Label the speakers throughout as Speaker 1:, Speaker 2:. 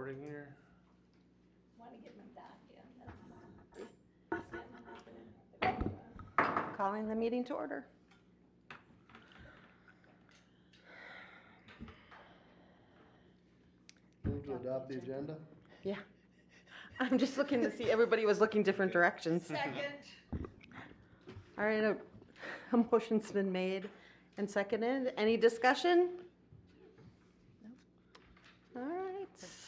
Speaker 1: recording here.
Speaker 2: Want to get my back in.
Speaker 3: Calling the meeting to order.
Speaker 4: Move to adopt the agenda?
Speaker 3: Yeah. I'm just looking to see, everybody was looking different directions.
Speaker 2: Second.
Speaker 3: All right, a motion's been made and seconded. Any discussion? All right.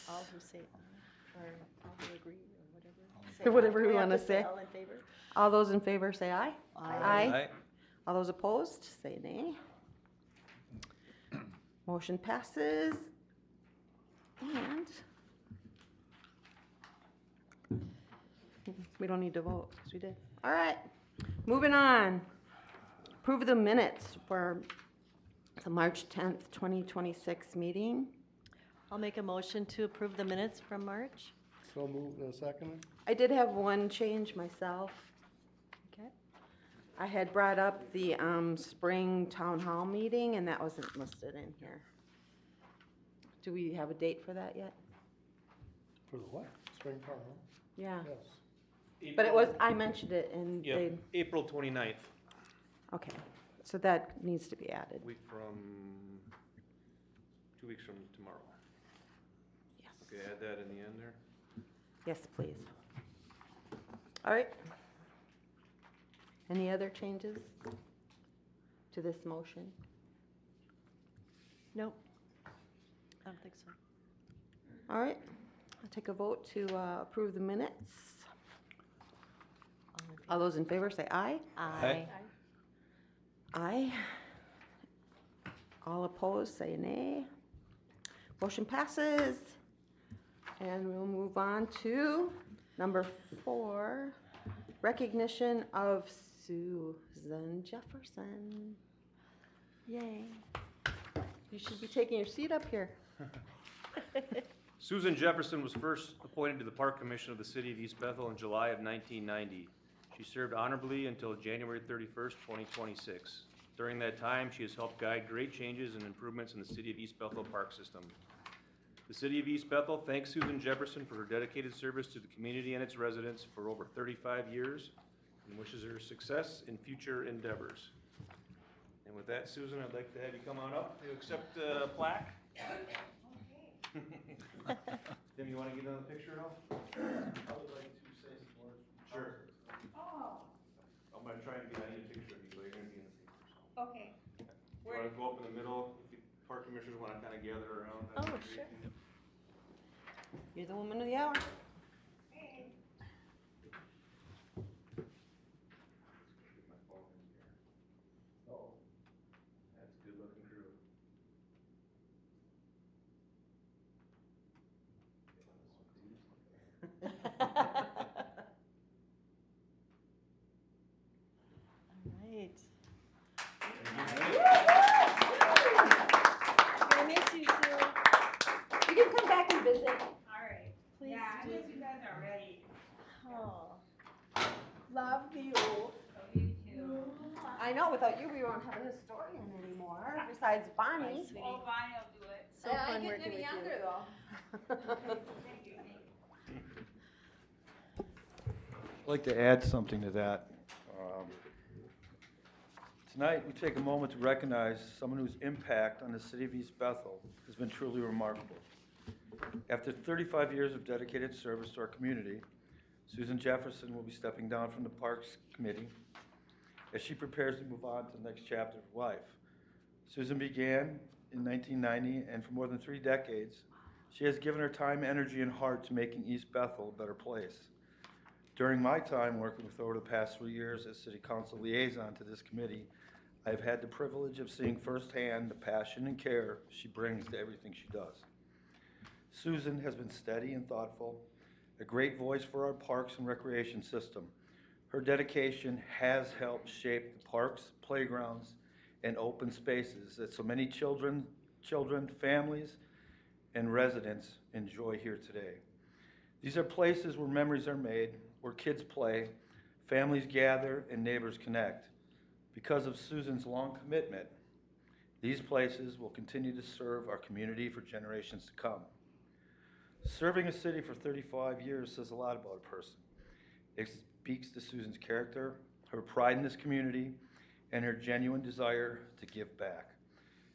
Speaker 5: All who say aye, or all who agree, or whatever.
Speaker 3: Say whatever
Speaker 5: aye.
Speaker 3: we
Speaker 5: Do have
Speaker 3: wanna
Speaker 5: to
Speaker 3: say.
Speaker 5: All in favor?
Speaker 3: All those in favor say aye.
Speaker 5: Aye.
Speaker 3: All those opposed, say nay. Motion passes. And we don't need to vote because we did. All right, moving on. Approve the minutes for the March 10th, 2026 meeting.
Speaker 5: I'll make a motion to approve the minutes from March.
Speaker 4: So moved, second?
Speaker 3: I did have one change myself.
Speaker 5: Okay.
Speaker 3: I had brought up the spring town hall meeting and that wasn't listed in here. Do we have a date for that yet?
Speaker 4: For the what? Spring town hall?
Speaker 3: Yeah,
Speaker 4: Yes.
Speaker 3: but it was, I mentioned it and
Speaker 1: Yep,
Speaker 3: they,
Speaker 1: April 29th,
Speaker 3: okay, so that needs to be added.
Speaker 1: week from, 2 weeks from tomorrow.
Speaker 3: Yes.
Speaker 1: Okay, add that in the end there.
Speaker 3: Yes, please. All right. Any other changes to this motion?
Speaker 5: Nope. I don't think so.
Speaker 3: All right, I'll take a vote to approve the minutes.
Speaker 5: All in favor?
Speaker 3: All those in favor say aye.
Speaker 5: Aye.
Speaker 3: Aye. All opposed say nay. Motion passes. And we'll move on to number 4, recognition of Susan Jefferson.
Speaker 5: Yay.
Speaker 3: You should be taking your seat up here.
Speaker 1: Susan Jefferson was first appointed to the Park Commission of the City of East Bethel in July of 1990. She served honorably until January 31st, 2026. During that time, she has helped guide great changes and improvements in the City of East Bethel park system. The City of East Bethel thanks Susan Jefferson for her dedicated service to the community and its residents for over 35 years and wishes her success in future endeavors. And with that, Susan, I'd like to have you come on up to accept a plaque. Tim, you want to get on the picture at all?
Speaker 4: I would like to say some words.
Speaker 1: Sure.
Speaker 2: Oh,
Speaker 1: I'm going to try and get on your picture of you, but you're going to be in the picture.
Speaker 2: okay.
Speaker 1: You want to go up in the middle? If the park commissioners want to kind of gather around. that'd
Speaker 5: Oh,
Speaker 1: be great.
Speaker 5: sure.
Speaker 3: You're the woman of the hour.
Speaker 2: Hey.
Speaker 1: Get my phone in here. Oh, that's a good looking crew.
Speaker 5: All right.
Speaker 2: I miss you, Sue.
Speaker 3: You can come back and visit.
Speaker 2: All right.
Speaker 5: Please
Speaker 2: Yeah, I
Speaker 5: do.
Speaker 2: guess you guys are ready.
Speaker 5: Oh.
Speaker 2: Love you. Love you too.
Speaker 3: I know, without you, we won't have a historian anymore, besides
Speaker 5: Bye,
Speaker 3: Bonnie.
Speaker 5: sweetie.
Speaker 2: Oh, Bonnie will do it.
Speaker 5: So fun working with you.
Speaker 2: though. Thank you.
Speaker 6: I'd like to add something to that. Tonight, we take a moment to recognize someone whose impact on the city of East Bethel has been truly remarkable. After 35 years of dedicated service to our community, Susan Jefferson will be stepping down from the Parks Committee as she prepares to move on to the next chapter of life. Susan began in 1990, and for more than 3 decades, she has given her time, energy, and heart to making East Bethel a better place. During my time working with her over the past 3 years as City Council liaison to this committee, I have had the privilege of seeing firsthand the passion and care she brings to everything she does. Susan has been steady and thoughtful, a great voice for our parks and recreation system. Her dedication has helped shape the parks, playgrounds, and open spaces that so many children, families, and residents enjoy here today. These are places where memories are made, where kids play, families gather, and neighbors connect. Because of Susan's long commitment, these places will continue to serve our community for generations to come. Serving a city for 35 years says a lot about a person. It speaks to Susan's character, her pride in this community, and her genuine desire to give back.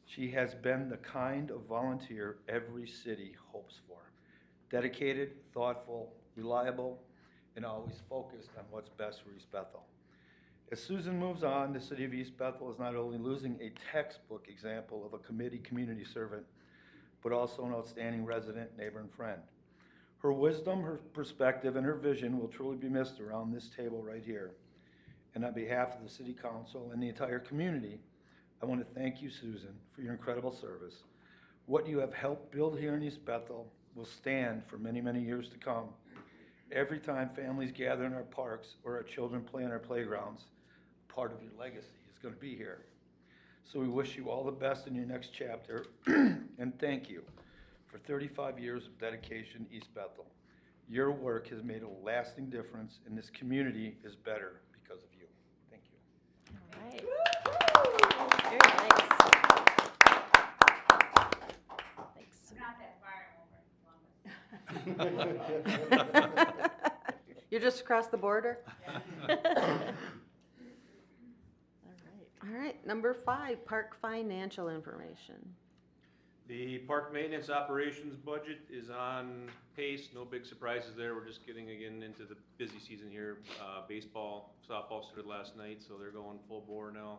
Speaker 6: She has been the kind of volunteer every city hopes for. Dedicated, thoughtful, reliable, and always focused on what's best for East Bethel. As Susan moves on, the city of East Bethel is not only losing a textbook example of a community servant, but also an outstanding resident, neighbor, and friend. Her wisdom, her perspective, and her vision will truly be missed around this table right here. And on behalf of the City Council and the entire community, I want to thank you, Susan, for your incredible service. What you have helped build here in East Bethel will stand for many, many years to come. Every time families gather in our parks or our children play in our playgrounds, part of your legacy is going to be here. So we wish you all the best in your next chapter, and thank you for 35 years of dedication to East Bethel. Your work has made a lasting difference, and this community is better because of you. Thank you.
Speaker 3: All right. Very nice. Thanks.
Speaker 2: Not that far over in Columbus.
Speaker 3: You're just across the border? All right, number 5, park financial information.
Speaker 1: The park maintenance operations budget is on pace, no big surprises there, we're just getting again into the busy season here. Baseball, softball started last night, so they're going full bore now.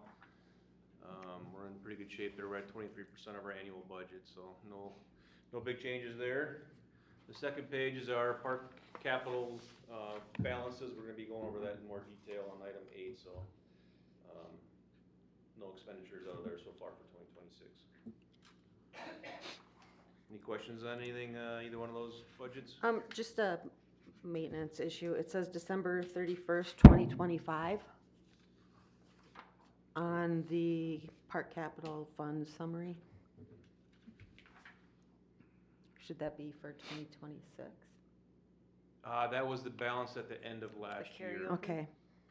Speaker 1: We're in pretty good shape there, we're at 23% of our annual budget, so no big changes there. The second page is our park capital balances, we're gonna be going over that in more detail on item 8, so no expenditures out of there so far for 2026. Any questions on anything, either one of those budgets?
Speaker 3: Just a maintenance issue. It says December 31st, 2025 on the park capital fund summary. Should that be for 2026?
Speaker 1: That was the balance at the end of last year.
Speaker 5: carryover.
Speaker 3: Okay,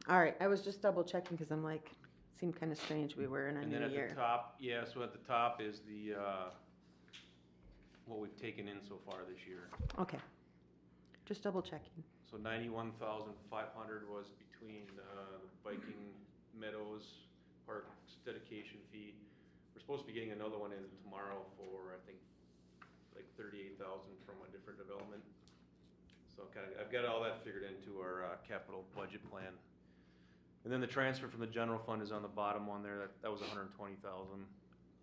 Speaker 3: all right. I was just double checking because I'm like, it seemed kind of strange we were in a
Speaker 1: And
Speaker 3: new
Speaker 1: then at
Speaker 3: year.
Speaker 1: the top, yeah, so at the top is the, what we've taken in so far this year.
Speaker 3: Okay, just double checking.
Speaker 1: So 91,500 was between the Viking, Meadows, Parks dedication fee. We're supposed to be getting another one in tomorrow for, I think, like 38,000 from a different development. So I've got all that figured into our capital budget plan. And then the transfer from the general fund is on the bottom one there. That was 120,000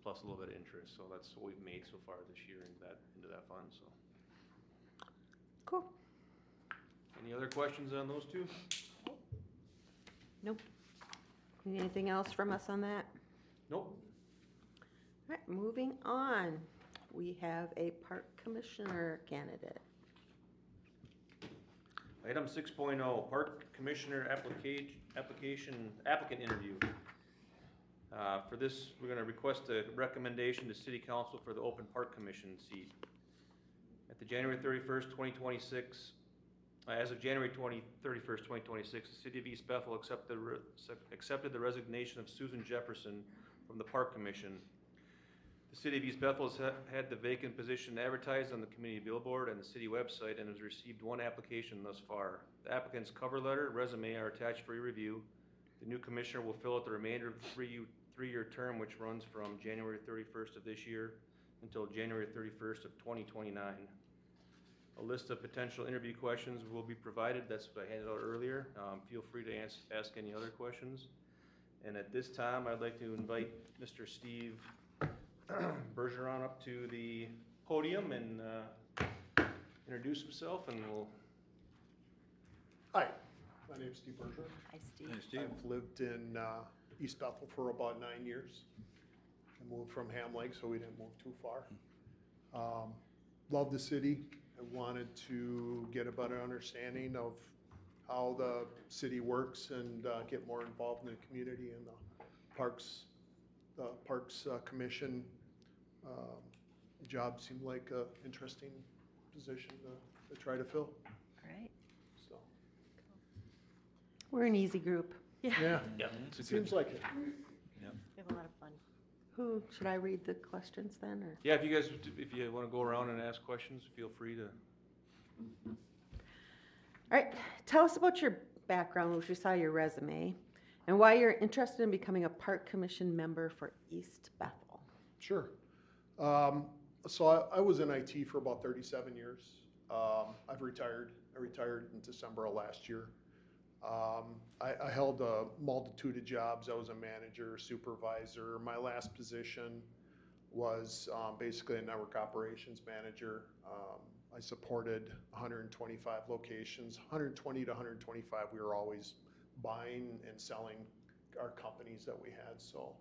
Speaker 1: plus a little bit of interest. So that's what we've made so far this year into that fund. So.
Speaker 3: Cool.
Speaker 1: Any other questions on those two?
Speaker 3: Nope. Anything else from us on that?
Speaker 1: Nope.
Speaker 3: All right, moving on. We have a park commissioner candidate.
Speaker 1: Item 6.0, Park Commissioner applicant interview. For this, we're gonna request a recommendation to City Council for the Open Park Commission seat. At the January 31st, 2026, as of January 31st, 2026, the City of East Bethel accepted the resignation of Susan Jefferson from the Park Commission. The City of East Bethel has had the vacant position advertised on the community billboard and the city website and has received 1 application thus far. The applicant's cover letter, resume are attached for your review. The new commissioner will fill out the remainder of the three-year term, which runs from January 31st of this year until January 31st of 2029. A list of potential interview questions will be provided. That's what I handed out earlier. Feel free to ask any other questions. And at this time, I'd like to invite Mr. Steve Bergeron up to the podium and introduce himself, and we'll.
Speaker 4: Hi, my name's Steve Berger.
Speaker 5: Hi, Steve.
Speaker 4: I've lived in East Bethel for about 9 years. I moved from Ham Lake, so we didn't move too far. Love the city. I wanted to get a better understanding of how the city works and get more involved in the community and the Parks Commission. Job seemed like an interesting position to try to fill,
Speaker 5: All right.
Speaker 4: so.
Speaker 3: We're an easy group.
Speaker 4: Yeah,
Speaker 1: Yeah, it's a
Speaker 4: seems like it.
Speaker 5: We have a lot of fun.
Speaker 3: Who, should I read the questions then, or?
Speaker 1: Yeah, if you want to go around and ask questions, feel free to.
Speaker 3: All right, tell us about your background, which we saw your resume, and why you're interested in becoming a park commission member for East Bethel.
Speaker 4: Sure. So I was in IT for about 37 years. I've retired. I retired in December of last year. I held a multitude of jobs. I was a manager, supervisor. My last position was basically a network operations manager. I supported 125 locations, 120 to 125. We were always buying and selling our companies that we had. So,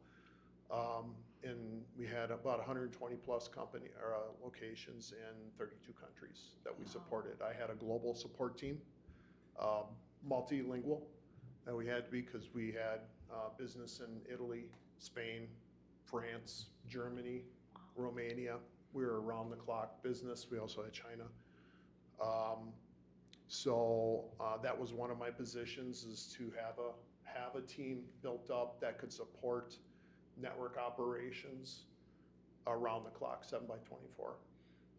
Speaker 4: and we had about 120 plus locations in 32 countries that we supported. I had a global support team, multilingual that we had to be because we had business in Italy, Spain, France, Germany, Romania. We were around the clock business. We also had China. So that was one of my positions, is to have a team built up that could support network operations around the clock, 7x24.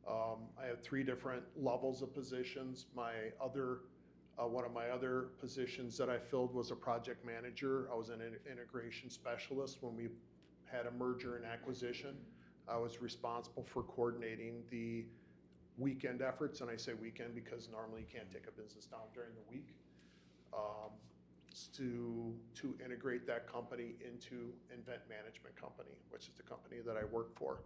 Speaker 4: I had 3 different levels of positions. One of my other positions that I filled was a project manager. I was an integration specialist. When we had a merger and acquisition, I was responsible for coordinating the weekend efforts, and I say weekend because normally you can't take a business down during the week, to integrate that company into Invent Management Company, which is the company that I work for.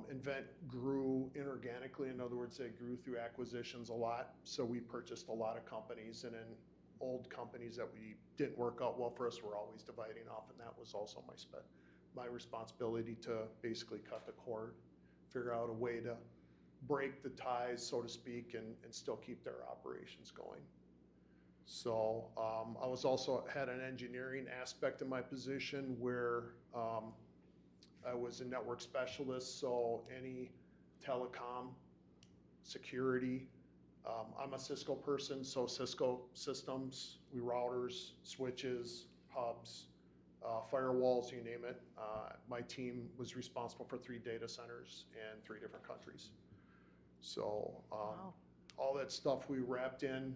Speaker 4: Invent grew inorganically. In other words, they grew through acquisitions a lot. So we purchased a lot of companies, and then old companies that we didn't work out well for us were always dividing off, and that was also my responsibility to basically cut the cord, figure out a way to break the ties, so to speak, and still keep their operations going. So I was also had an engineering aspect of my position where I was a network specialist, so any telecom, security. I'm a Cisco person, so Cisco systems, routers, switches, hubs, firewalls, you name it. My team was responsible for 3 data centers in 3 different countries. So
Speaker 3: Wow.
Speaker 4: all that stuff we wrapped in,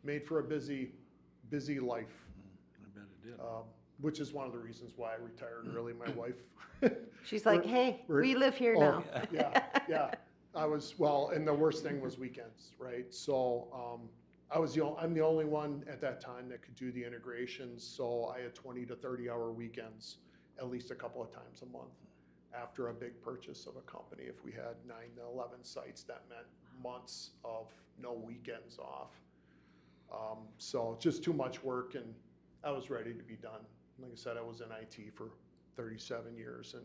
Speaker 4: made for a busy life.
Speaker 2: I bet it did.
Speaker 4: Which is one of the reasons why I retired early. My wife.
Speaker 3: She's like, hey, we live here
Speaker 4: Oh,
Speaker 3: now.
Speaker 4: Yeah. And the worst thing was weekends, right? So I'm the only one at that time that could do the integrations. So I had 20 to 30 hour weekends at least a couple of times a month after a big purchase of a company. If we had 9 to 11 sites, that meant months of no weekends off. So just too much work, and I was ready to be done. Like I said, I was in IT for 37 years, and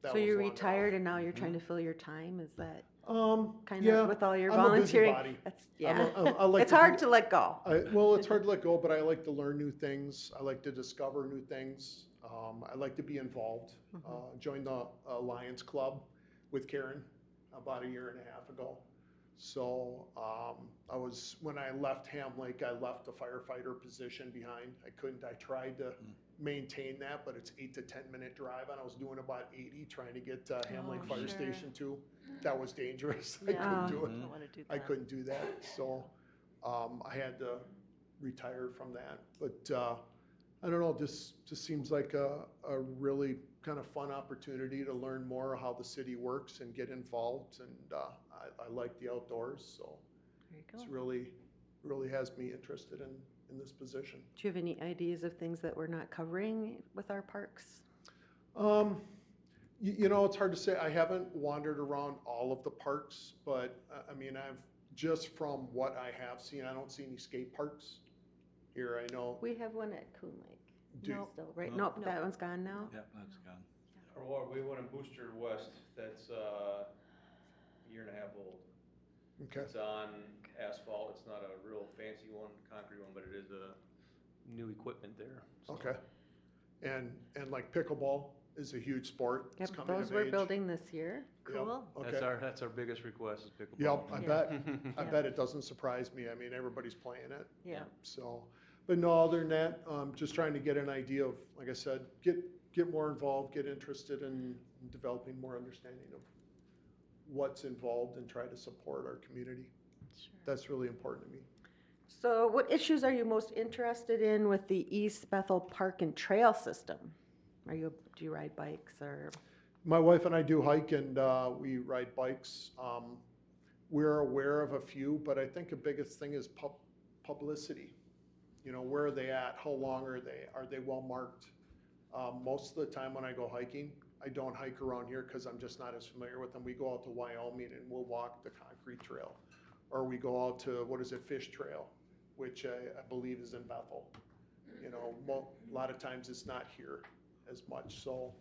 Speaker 4: that
Speaker 3: So
Speaker 4: was
Speaker 3: you
Speaker 4: long
Speaker 3: retired
Speaker 4: enough.
Speaker 3: and now you're trying to fill your time? Is that kind
Speaker 4: Yeah,
Speaker 3: of with all your
Speaker 4: I'm a
Speaker 3: volunteering?
Speaker 4: busybody.
Speaker 3: That's,
Speaker 4: I like
Speaker 3: it's
Speaker 4: to
Speaker 3: hard
Speaker 4: do-
Speaker 3: to let go.
Speaker 4: Well, it's hard to let go, but I like to learn new things. I like to discover new things. I like to be involved. Joined the Lions Club with Karen about 1.5 years ago. So when I left Ham Lake, I left the firefighter position behind. I tried to maintain that, but it's 8 to 10 minute drive, and I was doing about 80 trying to get Ham Lake Fire Station 2. That was dangerous. I couldn't do it.
Speaker 5: Don't wanna do
Speaker 4: I
Speaker 5: that.
Speaker 4: couldn't do that. So I had to retire from that. But I don't know, just seems like a really kind of fun opportunity to learn more how the city works and get involved. And I like the outdoors, so
Speaker 3: Very cool.
Speaker 4: it's really has me interested in this position.
Speaker 3: Do you have any ideas of things that we're not covering with our parks?
Speaker 4: It's hard to say. I haven't wandered around all of the parks, but I mean, just from what I have seen, I don't see any skate parks here. I know.
Speaker 3: We have one at Coon Lake.
Speaker 4: Do-
Speaker 3: Still, right?
Speaker 2: Nope.
Speaker 3: Nope, that one's gone now.
Speaker 2: Yeah, that's gone.
Speaker 1: We went in Booster West, that's a 1.5 years old.
Speaker 4: Okay.
Speaker 1: It's on asphalt, it's not a real fancy one, concrete one, but it is a new equipment there. So.
Speaker 4: Okay. And like pickleball is a huge sport. It's
Speaker 3: Yep,
Speaker 4: coming
Speaker 3: those
Speaker 4: of
Speaker 3: we're
Speaker 4: age.
Speaker 3: building this year.
Speaker 4: Yep,
Speaker 5: Cool.
Speaker 4: Okay.
Speaker 1: That's our biggest request is pickleball.
Speaker 4: Yep, I
Speaker 3: Yeah.
Speaker 4: bet. I
Speaker 3: Yeah.
Speaker 4: bet it doesn't surprise me. I mean, everybody's playing it.
Speaker 3: Yeah.
Speaker 4: So, but no, other than that, just trying to get an idea of, like I said, get more involved, get interested in developing more understanding of what's involved and try to support our community. That's really important to me.
Speaker 3: So what issues are you most interested in with the East Bethel Park and Trail system? Do you ride bikes or?
Speaker 4: My wife and I do hike and we ride bikes. We're aware of a few, but I think the biggest thing is publicity. You know, where are they at? How long are they? Are they well marked? Most of the time when I go hiking, I don't hike around here because I'm just not as familiar with them. We go out to Wyoming and we'll walk the concrete trail. Or we go out to, Fish Trail, which I believe is in Bethel. You know, a lot of times it's not here as much. So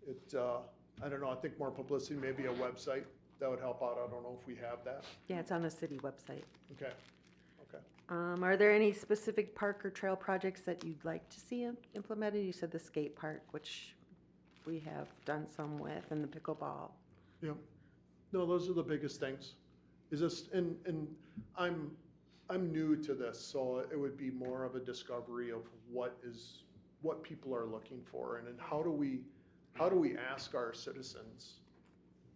Speaker 4: I don't know, I think more publicity, maybe a website that would help out. I don't know if we have that.
Speaker 3: Yeah, it's on the city website.
Speaker 4: Okay.
Speaker 3: Are there any specific park or trail projects that you'd like to see implemented? You said the skate park, which we have done some with, and the pickleball.
Speaker 4: Yeah. No, those are the biggest things. Is this, and I'm new to this, so it would be more of a discovery of what people are looking for, and then how do we ask our citizens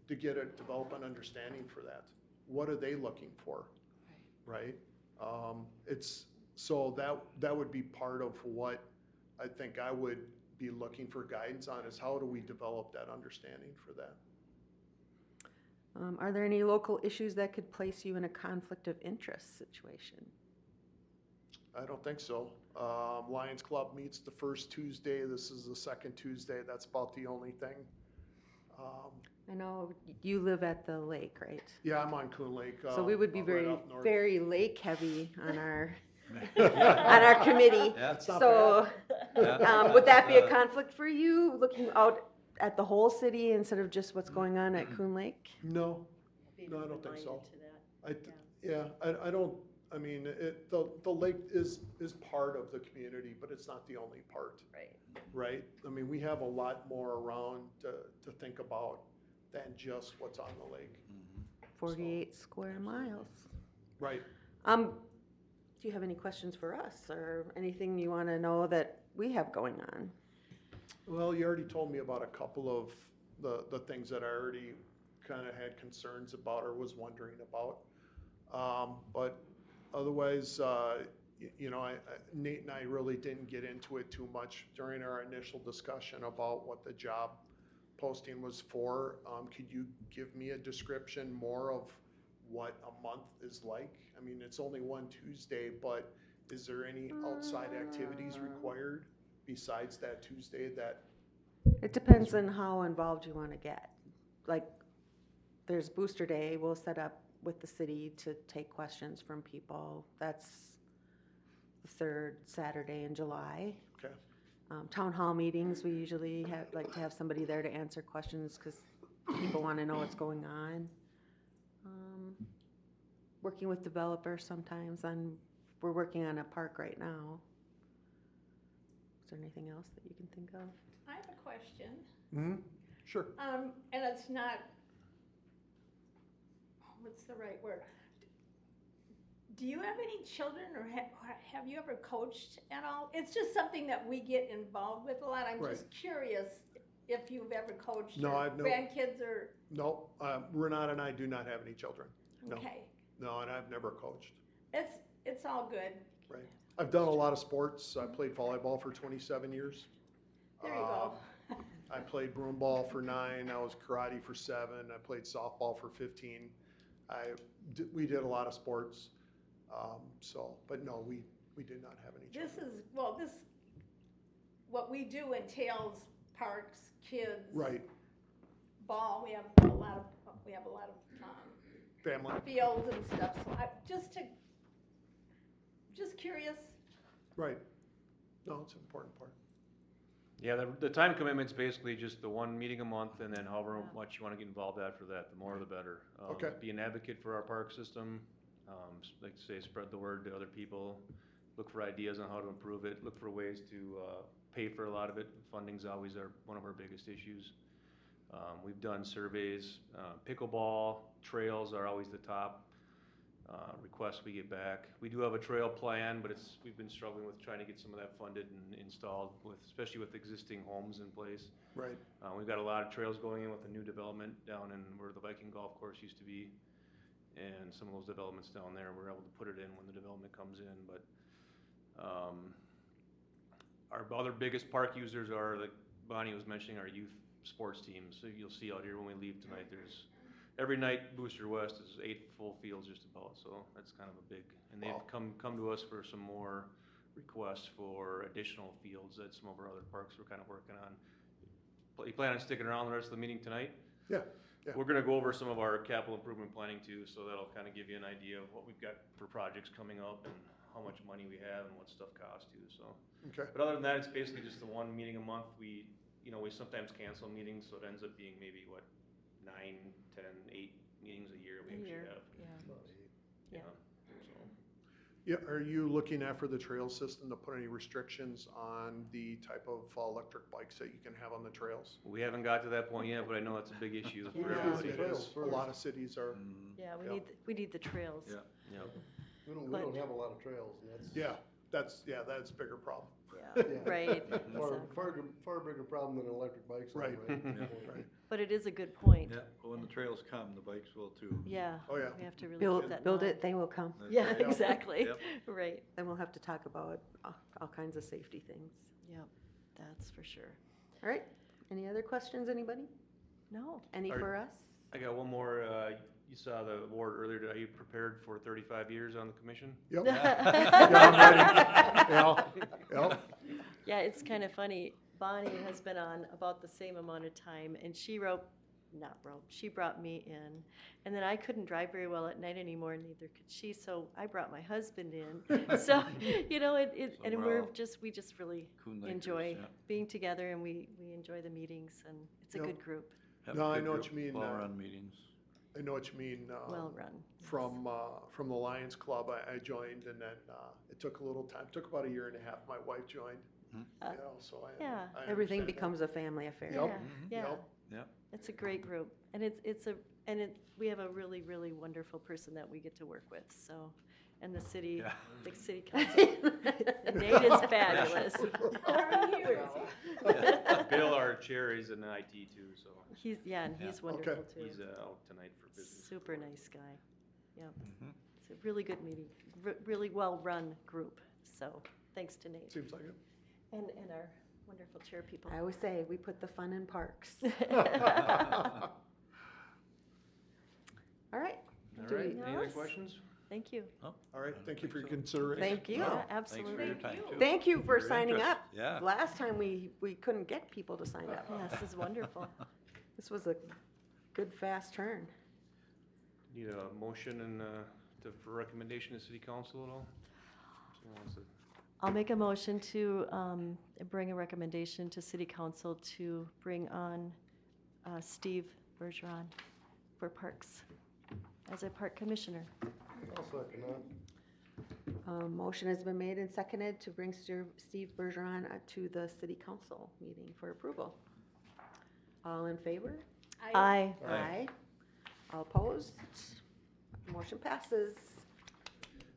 Speaker 4: to develop an understanding for that? What are they looking for? Right? So that would be part of what I think I would be looking for guidance on, is how do we develop that understanding for that?
Speaker 3: Are there any local issues that could place you in a conflict of interest situation?
Speaker 4: I don't think so. Lions Club meets the first Tuesday. This is the second Tuesday. That's about the only thing.
Speaker 3: I know you live at the lake, right?
Speaker 4: Yeah, I'm on Coon Lake.
Speaker 3: So we would be
Speaker 4: right up north.
Speaker 3: very lake heavy on our, on our committee.
Speaker 2: Yeah.
Speaker 4: It's not
Speaker 3: So,
Speaker 2: Yeah.
Speaker 3: would that be a conflict for you, looking out at the whole city instead of just what's going on at Coon Lake?
Speaker 4: No, no, I don't think so. I don't, I mean, the lake is part of the community, but it's not the only part.
Speaker 5: Right.
Speaker 4: Right? I mean, we have a lot more around to think about than just what's on the lake.
Speaker 3: 48 square miles.
Speaker 4: Right.
Speaker 3: Do you have any questions for us or anything you want to know that we have going on?
Speaker 4: Well, you already told me about a couple of the things that I already kind of had concerns about or was wondering about. But otherwise, you know, Nate and I really didn't get into it too much during our initial discussion about what the job posting was for. Could you give me a description more of what a month is like? I mean, it's only one Tuesday, but is there any outside activities required besides that Tuesday that?
Speaker 3: It depends on how involved you want to get. Like, there's Booster Day, we'll set up with the city to take questions from people. That's the third Saturday in July.
Speaker 4: Okay.
Speaker 3: Town hall meetings, we usually like to have somebody there to answer questions because people want to know what's going on. Working with developers sometimes, we're working on a park right now. Is there anything else that you can think of?
Speaker 5: I have a question,
Speaker 4: Mm-hmm. Sure.
Speaker 5: and it's not, what's the right word? Do you have any children, or have you ever coached at all? It's just something that we get involved with a lot. I'm
Speaker 4: Right.
Speaker 5: just curious if you've ever coached
Speaker 4: No,
Speaker 5: or
Speaker 4: I've no-
Speaker 5: grandkids or,
Speaker 4: No, Renata and I do not have any children. No.
Speaker 5: okay.
Speaker 4: No, and I've never coached.
Speaker 5: It's all good.
Speaker 4: Right. I've done a lot of sports. I played volleyball for 27 years.
Speaker 5: There you go.
Speaker 4: I played broomball for 9. I was karate for 7. I played softball for 15. We did a lot of sports. But no, we did not have any children.
Speaker 5: What we do entails parks, kids.
Speaker 4: Right.
Speaker 5: Ball, we have a lot of
Speaker 4: Family.
Speaker 5: fields and stuff, so just curious.
Speaker 4: Right. No, it's an important part.
Speaker 1: Yeah, the time commitment's basically just the one meeting a month, and then however much you want to get involved after that, the more the better.
Speaker 4: Okay.
Speaker 1: Be an advocate for our park system, like to say, spread the word to other people, look for ideas on how to improve it, look for ways to pay for a lot of it. Funding's always one of our biggest issues. We've done surveys, pickleball, trails are always the top requests we get back. We do have a trail plan, but we've been struggling with trying to get some of that funded and installed, especially with existing homes in place.
Speaker 4: Right.
Speaker 1: We've got a lot of trails going in with the new development down in where the Viking golf course used to be. And and some of those developments down there, we're able to put it in when the development comes in, but, our other biggest park users are, like Bonnie was mentioning, our youth sports teams. So you'll see out here when we leave tonight, every night Booster West is 8 full fields just about, so that's kind of a big, and they've
Speaker 4: Wow.
Speaker 1: come to us for some more requests for additional fields that some of our other parks we're kind of working on. You plan on sticking around the rest of the meeting tonight?
Speaker 4: Yeah, yeah.
Speaker 1: We're gonna go over some of our capital improvement planning too, so that'll kind of give you an idea of what we've got for projects coming up and how much money we have and what stuff costs too, so.
Speaker 4: Okay,
Speaker 1: But other than that, it's basically just the one meeting a month. We sometimes cancel meetings, so it ends up being maybe, 9, 10, 8 meetings a year we actually have.
Speaker 2: Yeah.
Speaker 1: Yeah, so.
Speaker 4: yeah, are you looking at for the trail system to put any restrictions on the type of electric bikes that you can have on the trails?
Speaker 1: We haven't got to that point yet, but I know that's a big issue for
Speaker 2: Yeah.
Speaker 1: everybody.
Speaker 4: It is. A lot of cities are,
Speaker 7: Yeah,
Speaker 4: Yep.
Speaker 7: we need the trails.
Speaker 6: Yeah.
Speaker 1: Yeah.
Speaker 2: We don't
Speaker 7: But-
Speaker 2: have a lot of trails, and that's.
Speaker 4: that's a bigger problem.
Speaker 7: Yeah, right,
Speaker 2: Far,
Speaker 7: exactly.
Speaker 2: far bigger problem than electric bikes. are,
Speaker 4: Right.
Speaker 2: Right.
Speaker 7: But it is a good point.
Speaker 6: Yeah, but when the trails come, the bikes will too.
Speaker 7: Yeah,
Speaker 4: Oh, yeah.
Speaker 7: we have to really
Speaker 3: Build,
Speaker 7: keep that in
Speaker 3: build
Speaker 7: mind.
Speaker 3: it, they will come.
Speaker 6: That's
Speaker 7: Yeah,
Speaker 6: right.
Speaker 7: exactly,
Speaker 6: Yep.
Speaker 7: right,
Speaker 3: Then we'll have to talk about all kinds of safety things.
Speaker 7: yep, that's for sure.
Speaker 3: All right, any other questions, anybody?
Speaker 7: No,
Speaker 3: Any
Speaker 1: Are-
Speaker 3: for us?
Speaker 1: I got one more. You saw the award earlier. Are you prepared for 35 years on the commission?
Speaker 4: Yep.
Speaker 7: Yeah,
Speaker 4: Yep.
Speaker 7: it's kind of funny. Bonnie has been on about the same amount of time, and she brought me in. And then I couldn't drive very well at night anymore, neither could she, so I brought my husband in. So, and
Speaker 6: we're all
Speaker 7: we just really
Speaker 6: Coon-Lakers,
Speaker 7: enjoy
Speaker 6: yeah.
Speaker 7: being together, and we enjoy the meetings, and it's a
Speaker 4: Yep.
Speaker 7: good group,
Speaker 6: Have
Speaker 4: No,
Speaker 6: a
Speaker 4: I
Speaker 6: good
Speaker 4: know what
Speaker 6: group,
Speaker 4: you mean,
Speaker 6: well-run meetings.
Speaker 4: I know what you mean.
Speaker 7: well-run.
Speaker 4: From the Lions Club, I joined, and then it took a little time. It took about a year and a half. My wife joined.
Speaker 7: Uh,
Speaker 4: So
Speaker 7: yeah.
Speaker 4: I
Speaker 3: Everything
Speaker 4: understand that.
Speaker 3: becomes a family affair.
Speaker 4: Yep.
Speaker 7: Yeah,
Speaker 4: Yep.
Speaker 7: it's a great group, and we have a really, really wonderful person that we get to work with, so, and the city,
Speaker 6: Yeah.
Speaker 7: the city council. Nate is fabulous.
Speaker 1: Bill, our chair, is in IT too, so
Speaker 7: He's
Speaker 4: Okay.
Speaker 7: wonderful too.
Speaker 1: he's out tonight for business.
Speaker 7: Super nice guy, yep.
Speaker 6: Mhm.
Speaker 7: It's a really good meeting, really well-run group, so, thanks to Nate,
Speaker 4: Seems like it.
Speaker 7: and our wonderful chair people.
Speaker 3: I always say, we put the fun in parks. All right,
Speaker 1: All
Speaker 3: Do
Speaker 1: right,
Speaker 3: we-
Speaker 1: any other
Speaker 7: Yes.
Speaker 1: questions?
Speaker 7: Thank you.
Speaker 6: Oh,
Speaker 4: All right,
Speaker 6: I don't
Speaker 4: thank you
Speaker 6: think
Speaker 4: for your
Speaker 6: so.
Speaker 4: consideration.
Speaker 3: thank you.
Speaker 7: Yeah,
Speaker 6: Thanks for
Speaker 7: absolutely.
Speaker 6: your time too.
Speaker 3: Thank you for
Speaker 6: Your
Speaker 3: signing
Speaker 6: interest.
Speaker 3: up.
Speaker 6: Yeah.
Speaker 3: Last time we couldn't get people to sign up.
Speaker 7: Yeah, this is wonderful.
Speaker 3: This was a good, fast turn.
Speaker 1: Need a motion and, for recommendation to city council at all? Someone wants to-
Speaker 7: I'll make a motion to bring a recommendation to city council to bring on Steve Bergeron for parks as a park commissioner.
Speaker 2: I'll second that.
Speaker 3: Motion has been made and seconded to bring Steve Bergeron to the city council meeting for approval. All in favor?
Speaker 7: Aye.
Speaker 3: Aye. All opposed? Motion passes.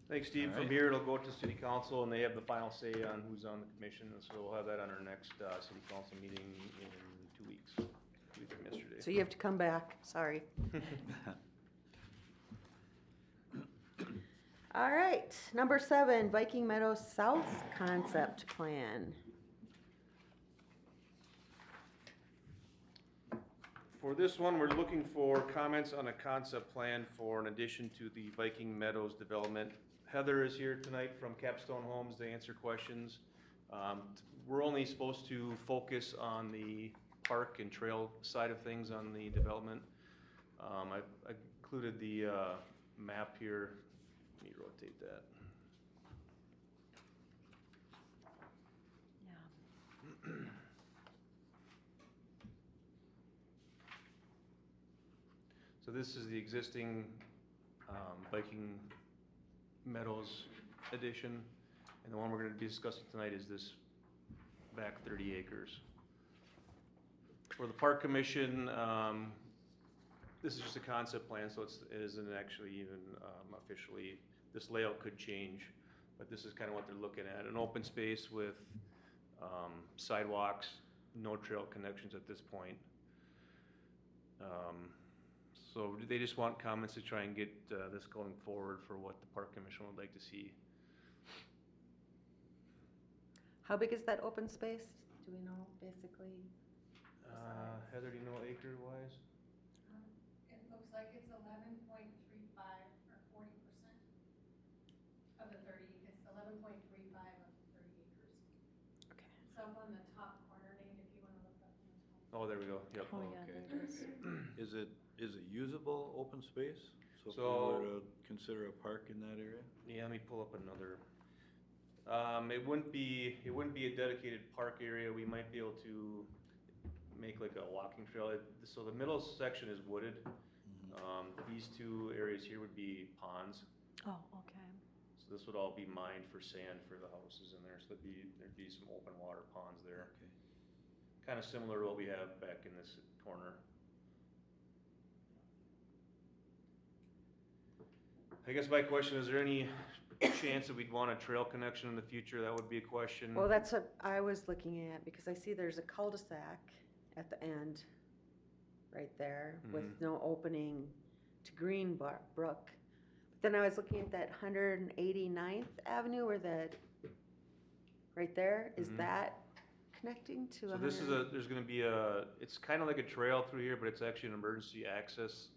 Speaker 1: Thanks, Steve.
Speaker 6: All
Speaker 1: From
Speaker 6: right.
Speaker 1: here, it'll go to city council, and they have the final say on who's on the commission, and so we'll have that on our next, city council meeting in 2 weeks. 2 weeks from yesterday.
Speaker 3: So you have to come back, sorry. All right, number 7, Viking Meadows South Concept Plan.
Speaker 1: For this one, we're looking for comments on a concept plan for an addition to the Viking Meadows development. Heather is here tonight from Capstone Homes to answer questions. We're only supposed to focus on the park and trail side of things on the development. I included the map here. Let me rotate that.
Speaker 7: Yeah.
Speaker 1: So this is the existing Viking Meadows addition, and the one we're gonna be discussing tonight is this back 30 acres. For the Park Commission, this is just a concept plan, so it isn't actually even officially, this layout could change, but this is kind of what they're looking at, an open space with sidewalks, no trail connections at this point. So they just want comments to try and get this going forward for what the park commission would like to see.
Speaker 3: How big is that open space? Do we know, basically?
Speaker 1: Heather, do you know acre wise?
Speaker 8: It looks like it's 11.35 or 40% of the 30, it's 11.35 of the 30 acres.
Speaker 3: Okay.
Speaker 8: It's up on the top corner, Nate, if you wanna look up on the top.
Speaker 1: Oh, there we go, yep.
Speaker 7: Oh, yeah,
Speaker 9: Okay.
Speaker 7: there it is.
Speaker 9: Is it usable open space? So if we
Speaker 1: So-
Speaker 9: were to consider a park in that area?
Speaker 1: Yeah, let me pull up another. It wouldn't be a dedicated park area. We might be able to make like a walking trail. So the middle section is wooded. These two areas here would be ponds.
Speaker 7: Oh, okay.
Speaker 1: So this would all be mined for sand for the houses in there. So there'd be some open water ponds there.
Speaker 9: Okay.
Speaker 1: Kind of similar to what we have back in this corner. I guess my question, is there any chance that we'd want a trail connection in the future? That would be a question.
Speaker 3: Well, that's what I was looking at, because I see there's a cul-de-sac at the end, right there, with no opening to Greenbrook. But then I was looking at that 189th Avenue, where that, right there, is that connecting to
Speaker 1: So this is there's gonna be it's kind of like a trail through here, but it's actually an emergency access,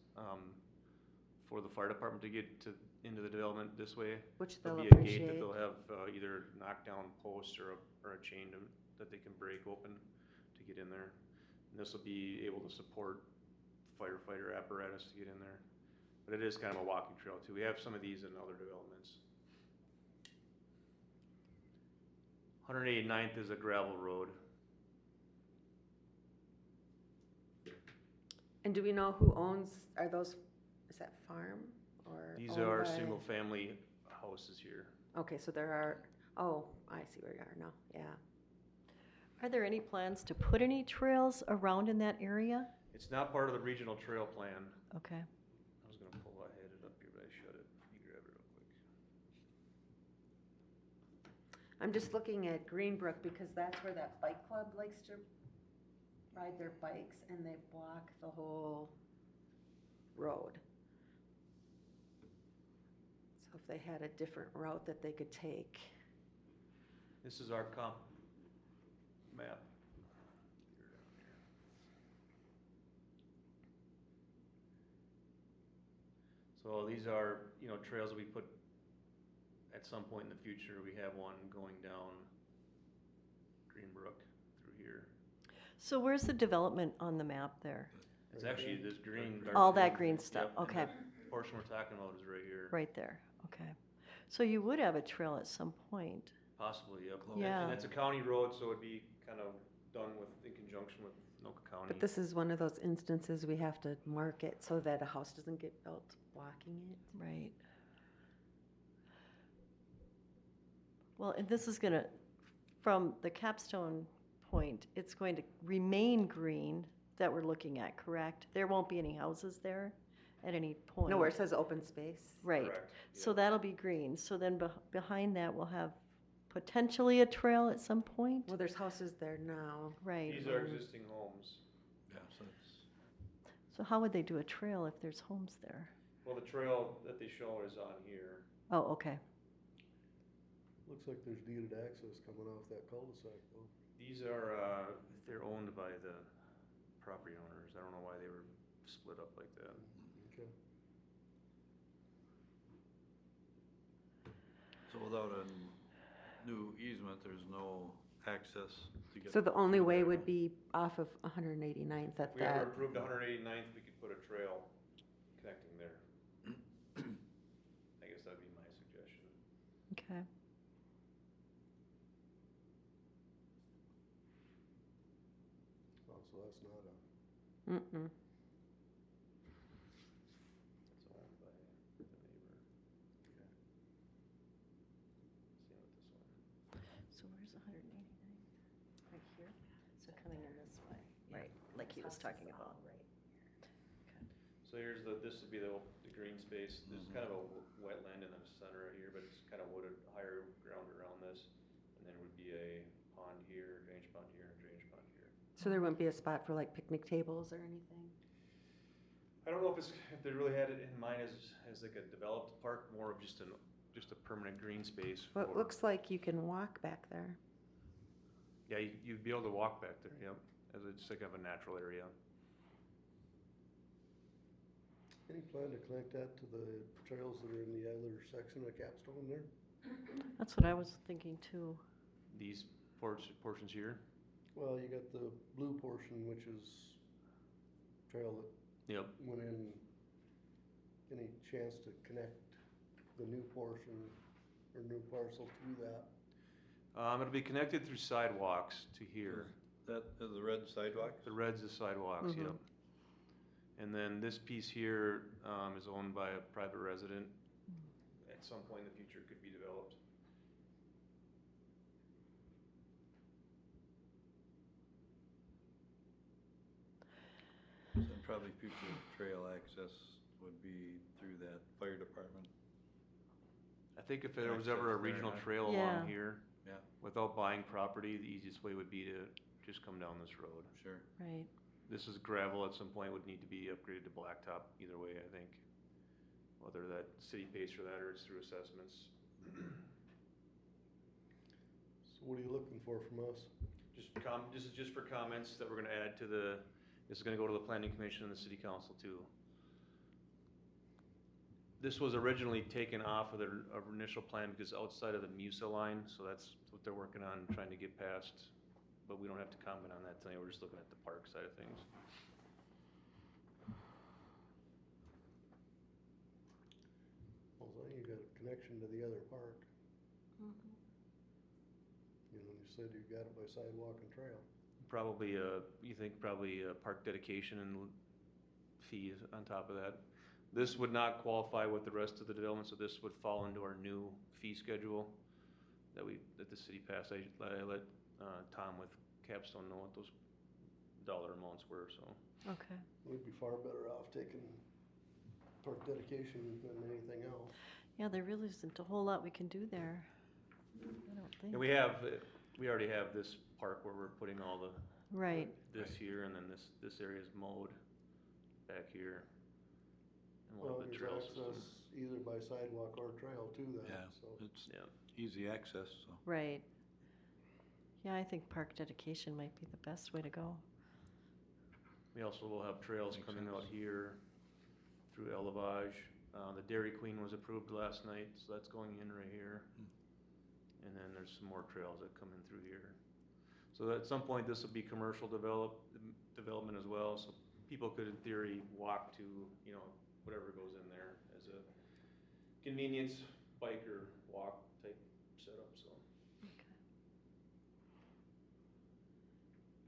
Speaker 1: for the fire department to get into the development this way.
Speaker 3: which
Speaker 1: There'll
Speaker 3: they'll
Speaker 1: be a gate that
Speaker 3: appreciate.
Speaker 1: they'll have, either knockdown posts or a chain that they can break open to get in there. And this will be able to support firefighter apparatus to get in there. But it is kind of a walking trail too. We have some of these in other developments. 189th is a gravel road.
Speaker 3: And do we know who owns, is that farm or?
Speaker 1: These
Speaker 3: owned
Speaker 1: are
Speaker 3: by-
Speaker 1: single family houses here.
Speaker 3: Okay, so there are, oh, I see where you are now, yeah.
Speaker 7: Are there any plans to put any trails around in that area?
Speaker 1: It's not part of the regional trail plan.
Speaker 7: Okay.
Speaker 1: I was gonna pull, I had it up here, but I shut it. You grab it real quick.
Speaker 3: I'm just looking at Greenbrook because that's where that bike club likes to ride their bikes, and they block the whole road. So if they had a different route that they could take.
Speaker 1: This is our comp map. So these are, trails that we put at some point in the future. We have one going down Greenbrook through here.
Speaker 7: So where's the development on the map there?
Speaker 1: It's actually this green. dark
Speaker 7: All that green stuff,
Speaker 1: Yep, and
Speaker 7: okay.
Speaker 1: the portion we're talking about is right here.
Speaker 7: Right there, okay. So you would have a trail at some point.
Speaker 1: Possibly, yep.
Speaker 7: Yeah.
Speaker 1: And it's a county road, so it'd be kind of done in conjunction with Anoka County.
Speaker 3: But this is one of those instances we have to mark it so that a house doesn't get built blocking it.
Speaker 7: Right. Well, and this is gonna, from the capstone point, it's going to remain green that we're looking at, correct? There won't be any houses there at any point?
Speaker 3: No, where it says open space.
Speaker 7: Right.
Speaker 1: Correct,
Speaker 7: So
Speaker 1: yeah.
Speaker 7: that'll be green. So then behind that, we'll have potentially a trail at some point?
Speaker 3: Well, there's houses there now.
Speaker 7: Right.
Speaker 1: These are existing homes.
Speaker 9: Yeah, so it's,
Speaker 7: So how would they do a trail if there's homes there?
Speaker 1: Well, the trail that they show is on here.
Speaker 7: Oh, okay.
Speaker 2: Looks like there's deeded access coming off that cul-de-sac though.
Speaker 1: These are, they're owned by the property owners. I don't know why they were split up like that.
Speaker 2: Okay.
Speaker 9: so without a new easement, there's no access to get.
Speaker 3: So the only way would be off of 189th at
Speaker 1: If we ever
Speaker 3: that.
Speaker 1: approved 189th, we could put a trail connecting there. I guess that'd be my suggestion.
Speaker 7: Okay.
Speaker 2: Oh, so that's not a,
Speaker 3: Mm-mm.
Speaker 1: It's owned by the neighbor. Same with this one.
Speaker 7: So where's 189? Right here? So coming in this way, right, like he was talking about.
Speaker 1: So here's this would be the green space. There's kind of a wetland in the center right here, but it's kind of wooded, higher ground around this. And then would be a pond here, drainage pond here, and drainage pond here.
Speaker 3: So there wouldn't be a spot for like picnic tables or anything?
Speaker 1: I don't know if they really had it in mind as like a developed park, more of just a permanent green space for.
Speaker 3: Well, it looks like you can walk back there.
Speaker 1: Yeah, you'd be able to walk back there, yep, as it's like of a natural area.
Speaker 2: Any plan to connect that to the trails that are in the other section of Capstone there?
Speaker 7: That's what I was thinking too.
Speaker 1: These portions here,
Speaker 2: Well, you got the blue portion, which is trail that
Speaker 1: yep,
Speaker 2: went in. Any chance to connect the new portion or new parcel to that?
Speaker 1: it'll be connected through sidewalks to here.
Speaker 9: That is the red sidewalk?
Speaker 1: The red's the sidewalks,
Speaker 3: Mhm.
Speaker 1: yep. And then this piece here, is owned by a private resident. At some point in the future, could be developed.
Speaker 9: And probably future trail access would be through that fire department.
Speaker 1: I think if there was ever a
Speaker 9: Access there,
Speaker 1: regional
Speaker 9: huh?
Speaker 1: trail
Speaker 7: Yeah.
Speaker 1: along here,
Speaker 9: Yeah,
Speaker 1: without buying property, the easiest way would be to just come down this road.
Speaker 9: sure.
Speaker 7: Right.
Speaker 1: This is gravel, at some point would need to be upgraded to blacktop, either way, I think. Whether that city pays for that or it's through assessments.
Speaker 2: So what are you looking for from us?
Speaker 1: This is just for comments that we're gonna add to this is gonna go to the planning commission and the city council too. This was originally taken off of their initial plan because outside of the MUSA line, so that's what they're working on, trying to get past. But we don't have to comment on that tonight, we're just looking at the park side of things.
Speaker 2: Well, so you got a connection to the other park.
Speaker 7: Mhm.
Speaker 2: You know, you said you got it by sidewalk and trail.
Speaker 1: Probably, you think probably a park dedication and fees on top of that. This would not qualify with the rest of the development, so this would fall into our new fee schedule that the city passed. I let Tom with Capstone know what those dollar amounts were, so.
Speaker 7: Okay.
Speaker 2: We'd be far better off taking park dedication than anything else.
Speaker 7: Yeah, there really isn't a whole lot we can do there. I don't think.
Speaker 1: And we already have this park where we're putting all the,
Speaker 7: Right.
Speaker 1: this here, and then this area is mowed back here. And we'll
Speaker 2: Well,
Speaker 1: have the
Speaker 2: there's
Speaker 1: trail system.
Speaker 2: access either by sidewalk or trail to
Speaker 9: Yeah,
Speaker 2: that, so.
Speaker 9: it's
Speaker 1: Yeah.
Speaker 9: easy access, so.
Speaker 7: Right. Yeah, I think park dedication might be the best way to go.
Speaker 1: We also will have trails
Speaker 9: Makes
Speaker 1: coming out
Speaker 9: sense.
Speaker 1: here through Elevage. The Dairy Queen was approved last night, so that's going in right here. And then there's some more trails that come in through here. So at some point, this will be commercial development as well, so people could in theory walk to, you know, whatever goes in there as a convenience bike or walk type setup, so.
Speaker 7: Okay.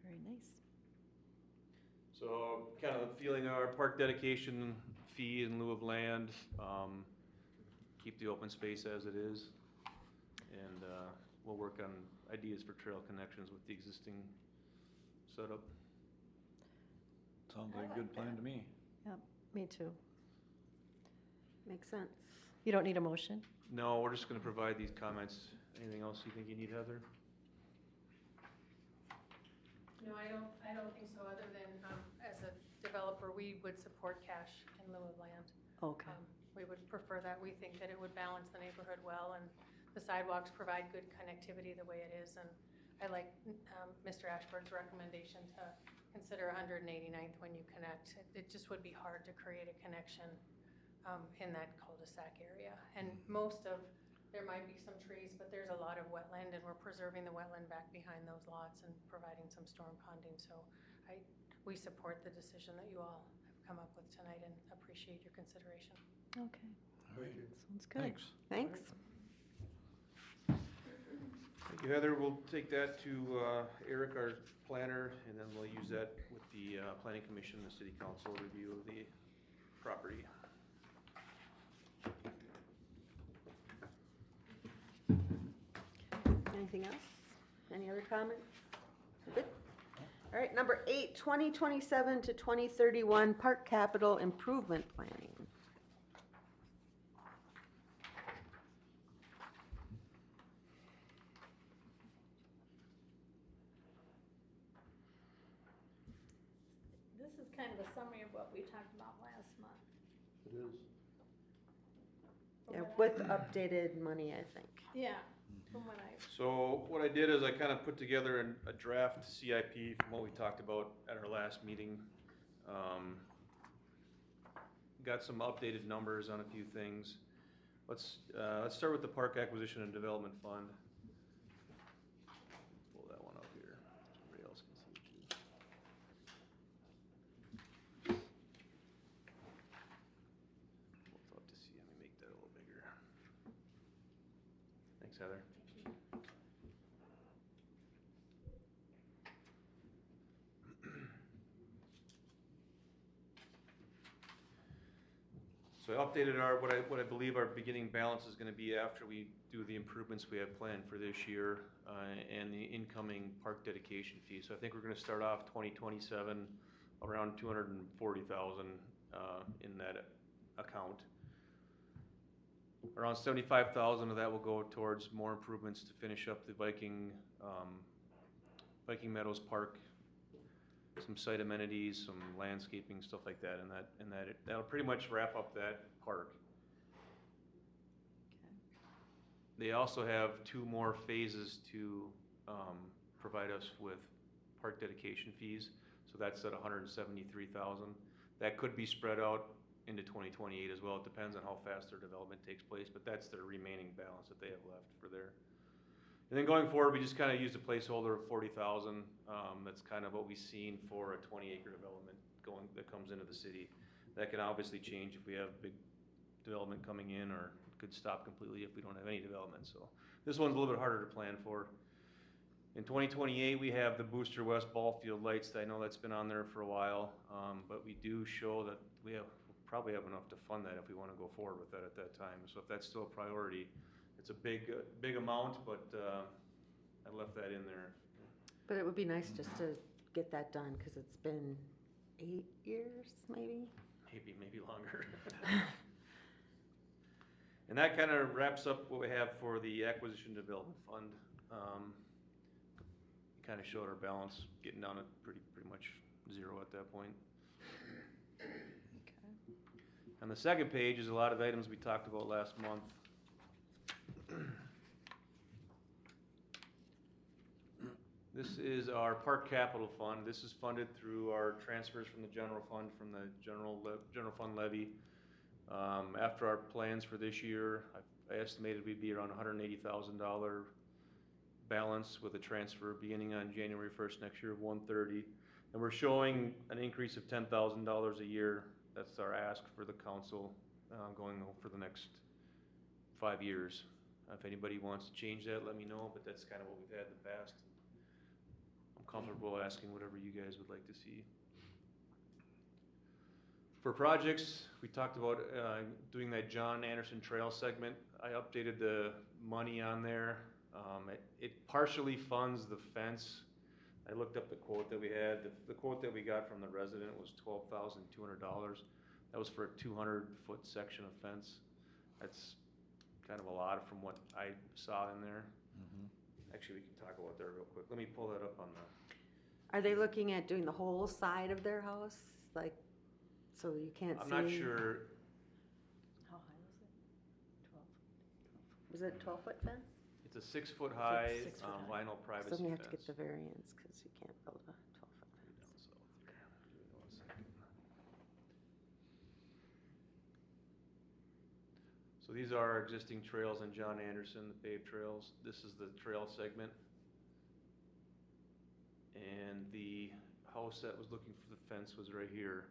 Speaker 7: Very nice.
Speaker 1: So kind of feeling our park dedication fee in lieu of land, keep the open space as it is. And we'll work on ideas for trail connections with the existing setup.
Speaker 9: Sounds like a good plan to me.
Speaker 7: Yep, me too.
Speaker 3: Makes sense.
Speaker 7: You don't need a motion?
Speaker 1: No, we're just gonna provide these comments. Anything else you think you need, Heather?
Speaker 8: No, I don't think so, other than, as a developer, we would support cash in lieu of land.
Speaker 7: Okay.
Speaker 8: We would prefer that. We think that it would balance the neighborhood well, and the sidewalks provide good connectivity the way it is. And I like Mr. Ashford's recommendation to consider 189th when you connect. It just would be hard to create a connection in that cul-de-sac area. And there might be some trees, but there's a lot of wetland, and we're preserving the wetland back behind those lots and providing some storm ponding. So we support the decision that you all have come up with tonight and appreciate your consideration.
Speaker 7: Okay,
Speaker 9: All right.
Speaker 7: sounds good.
Speaker 9: Thanks.
Speaker 3: Thanks.
Speaker 1: Thank you, Heather. We'll take that to Eric, our planner, and then we'll use that with the planning commission, the city council review of the property.
Speaker 3: Anything else? Any other comments? Good. All right, number 8, 2027 to 2031 Park Capital Improvement Planning.
Speaker 5: This is kind of a summary of what we talked about last
Speaker 2: It is.
Speaker 3: Yeah, with updated money, I think.
Speaker 5: Yeah, from when I,
Speaker 1: So what I did is I kind of put together a draft CIP from what we talked about at our last meeting. Got some updated numbers on a few things. Let's start with the Park Acquisition and Development Fund. Pull that one up here, so everybody else can see it too. We'll have to see, let me make that a little bigger. Thanks, Heather. So I updated what I believe our beginning balance is gonna be after we do the improvements we have planned for this year, and the incoming park dedication fee. So I think we're gonna start off 2027 around 240,000, in that account. Around 75,000 of that will go towards more improvements to finish up the Viking Meadows Park, some site amenities, some landscaping, stuff like that, and that'll pretty much wrap up that park. They also have 2 more phases to provide us with park dedication fees, so that's at 173,000. That could be spread out into 2028 as well. It depends on how fast their development takes place, but that's their remaining balance that they have left for there. And then going forward, we just kind of used a placeholder of 40,000. That's kind of what we've seen for a 20-acre development that comes into the city. That can obviously change if we have big development coming in, or could stop completely if we don't have any development. So this one's a little bit harder to plan for. In 2028, we have the Booster West ball field lights. I know that's been on there for a while, but we do show that we'll probably have enough to fund that if we want to go forward with that at that time. So if that's still a priority, it's a big amount, but I left that in there.
Speaker 3: But it would be nice just to get that done, because it's been 8 years, maybe?
Speaker 1: Maybe longer. And that kind of wraps up what we have for the Acquisition Development Fund. Kind of showed our balance getting down at pretty much zero at that point. On the second page is a lot of items we talked about last month. This is our Park Capital Fund. This is funded through our transfers from the general fund, from the general fund levy. After our plans for this year, I estimated we'd be around $180,000 balance with a transfer beginning on January 1st next year of $130,000. And we're showing an increase of $10,000 a year. That's our ask for the council going for the next 5 years. If anybody wants to change that, let me know, but that's kind of what we've had in the past. I'm comfortable asking whatever you guys would like to see. For projects, we talked about doing that John Anderson Trail segment. I updated the money on there. It partially funds the fence. I looked up the quote that we had. The quote that we got from the resident was $12,200. That was for a 200-foot section of fence. That's kind of a lot from what I saw in there. Actually, we can talk about that real quick. Let me pull that up on the...
Speaker 3: Are they looking at doing the whole side of their house, like, so you can't see?
Speaker 1: I'm not sure.
Speaker 7: How high was it? 12.
Speaker 3: Was it a 12-foot fence?
Speaker 1: It's a 6-foot high
Speaker 3: 6 foot high.
Speaker 1: vinyl privacy
Speaker 3: So then you have
Speaker 1: fence.
Speaker 3: to get the variance, because you can't build a 12-foot fence.
Speaker 1: Down south here. Give me 1 second. So these are our existing trails in John Anderson, the paved trails. This is the trail segment. And the house that was looking for the fence was right here.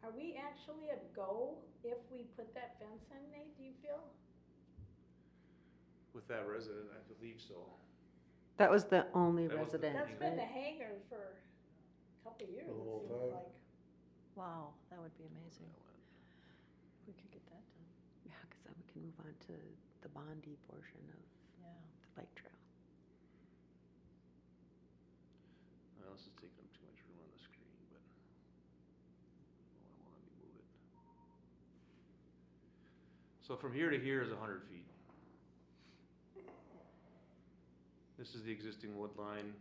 Speaker 5: are we actually a go if we put that fence in, Nate, do you feel?
Speaker 1: With that resident, I believe so.
Speaker 3: That was the only
Speaker 1: That was the-
Speaker 3: resident,
Speaker 5: That's been the
Speaker 3: right?
Speaker 5: hangar for a couple of years,
Speaker 2: A
Speaker 5: it
Speaker 2: long
Speaker 5: seems
Speaker 2: time.
Speaker 5: like.
Speaker 7: Wow, that would be amazing. If we could get that done.
Speaker 3: Yeah, because then we can move on to the Bondi portion of
Speaker 7: Yeah.
Speaker 3: the bike trail.
Speaker 1: Well, this is taking up too much room on the screen, but I won't let me move it. So from here to here is 100 feet. This is the existing wood line,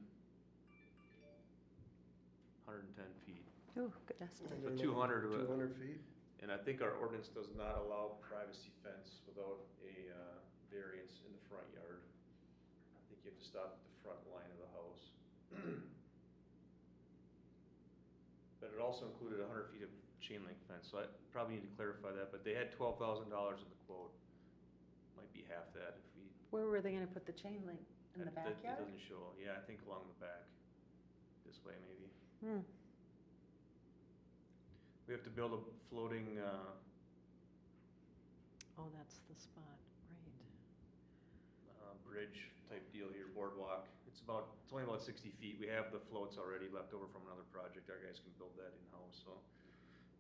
Speaker 1: 110 feet.
Speaker 3: Ooh, good estimate.
Speaker 1: So 200
Speaker 2: Two hundred feet?
Speaker 1: And I think our ordinance does not allow privacy fence without a variance in the front yard. I think you have to stop at the front line of the house. But it also included 100 feet of chain link fence, so I probably need to clarify that, but they had $12,000 in the quote. Might be half that if we.
Speaker 3: Where were they gonna put the chain link? In the
Speaker 1: It
Speaker 3: backyard?
Speaker 1: doesn't show, yeah, I think along the back, this way maybe.
Speaker 3: Hmm.
Speaker 1: We have to build a floating,
Speaker 7: Oh, that's the spot, right.
Speaker 1: bridge type deal here, boardwalk. It's only about 60 feet. We have the floats already left over from another project. Our guys can build that in-house, so.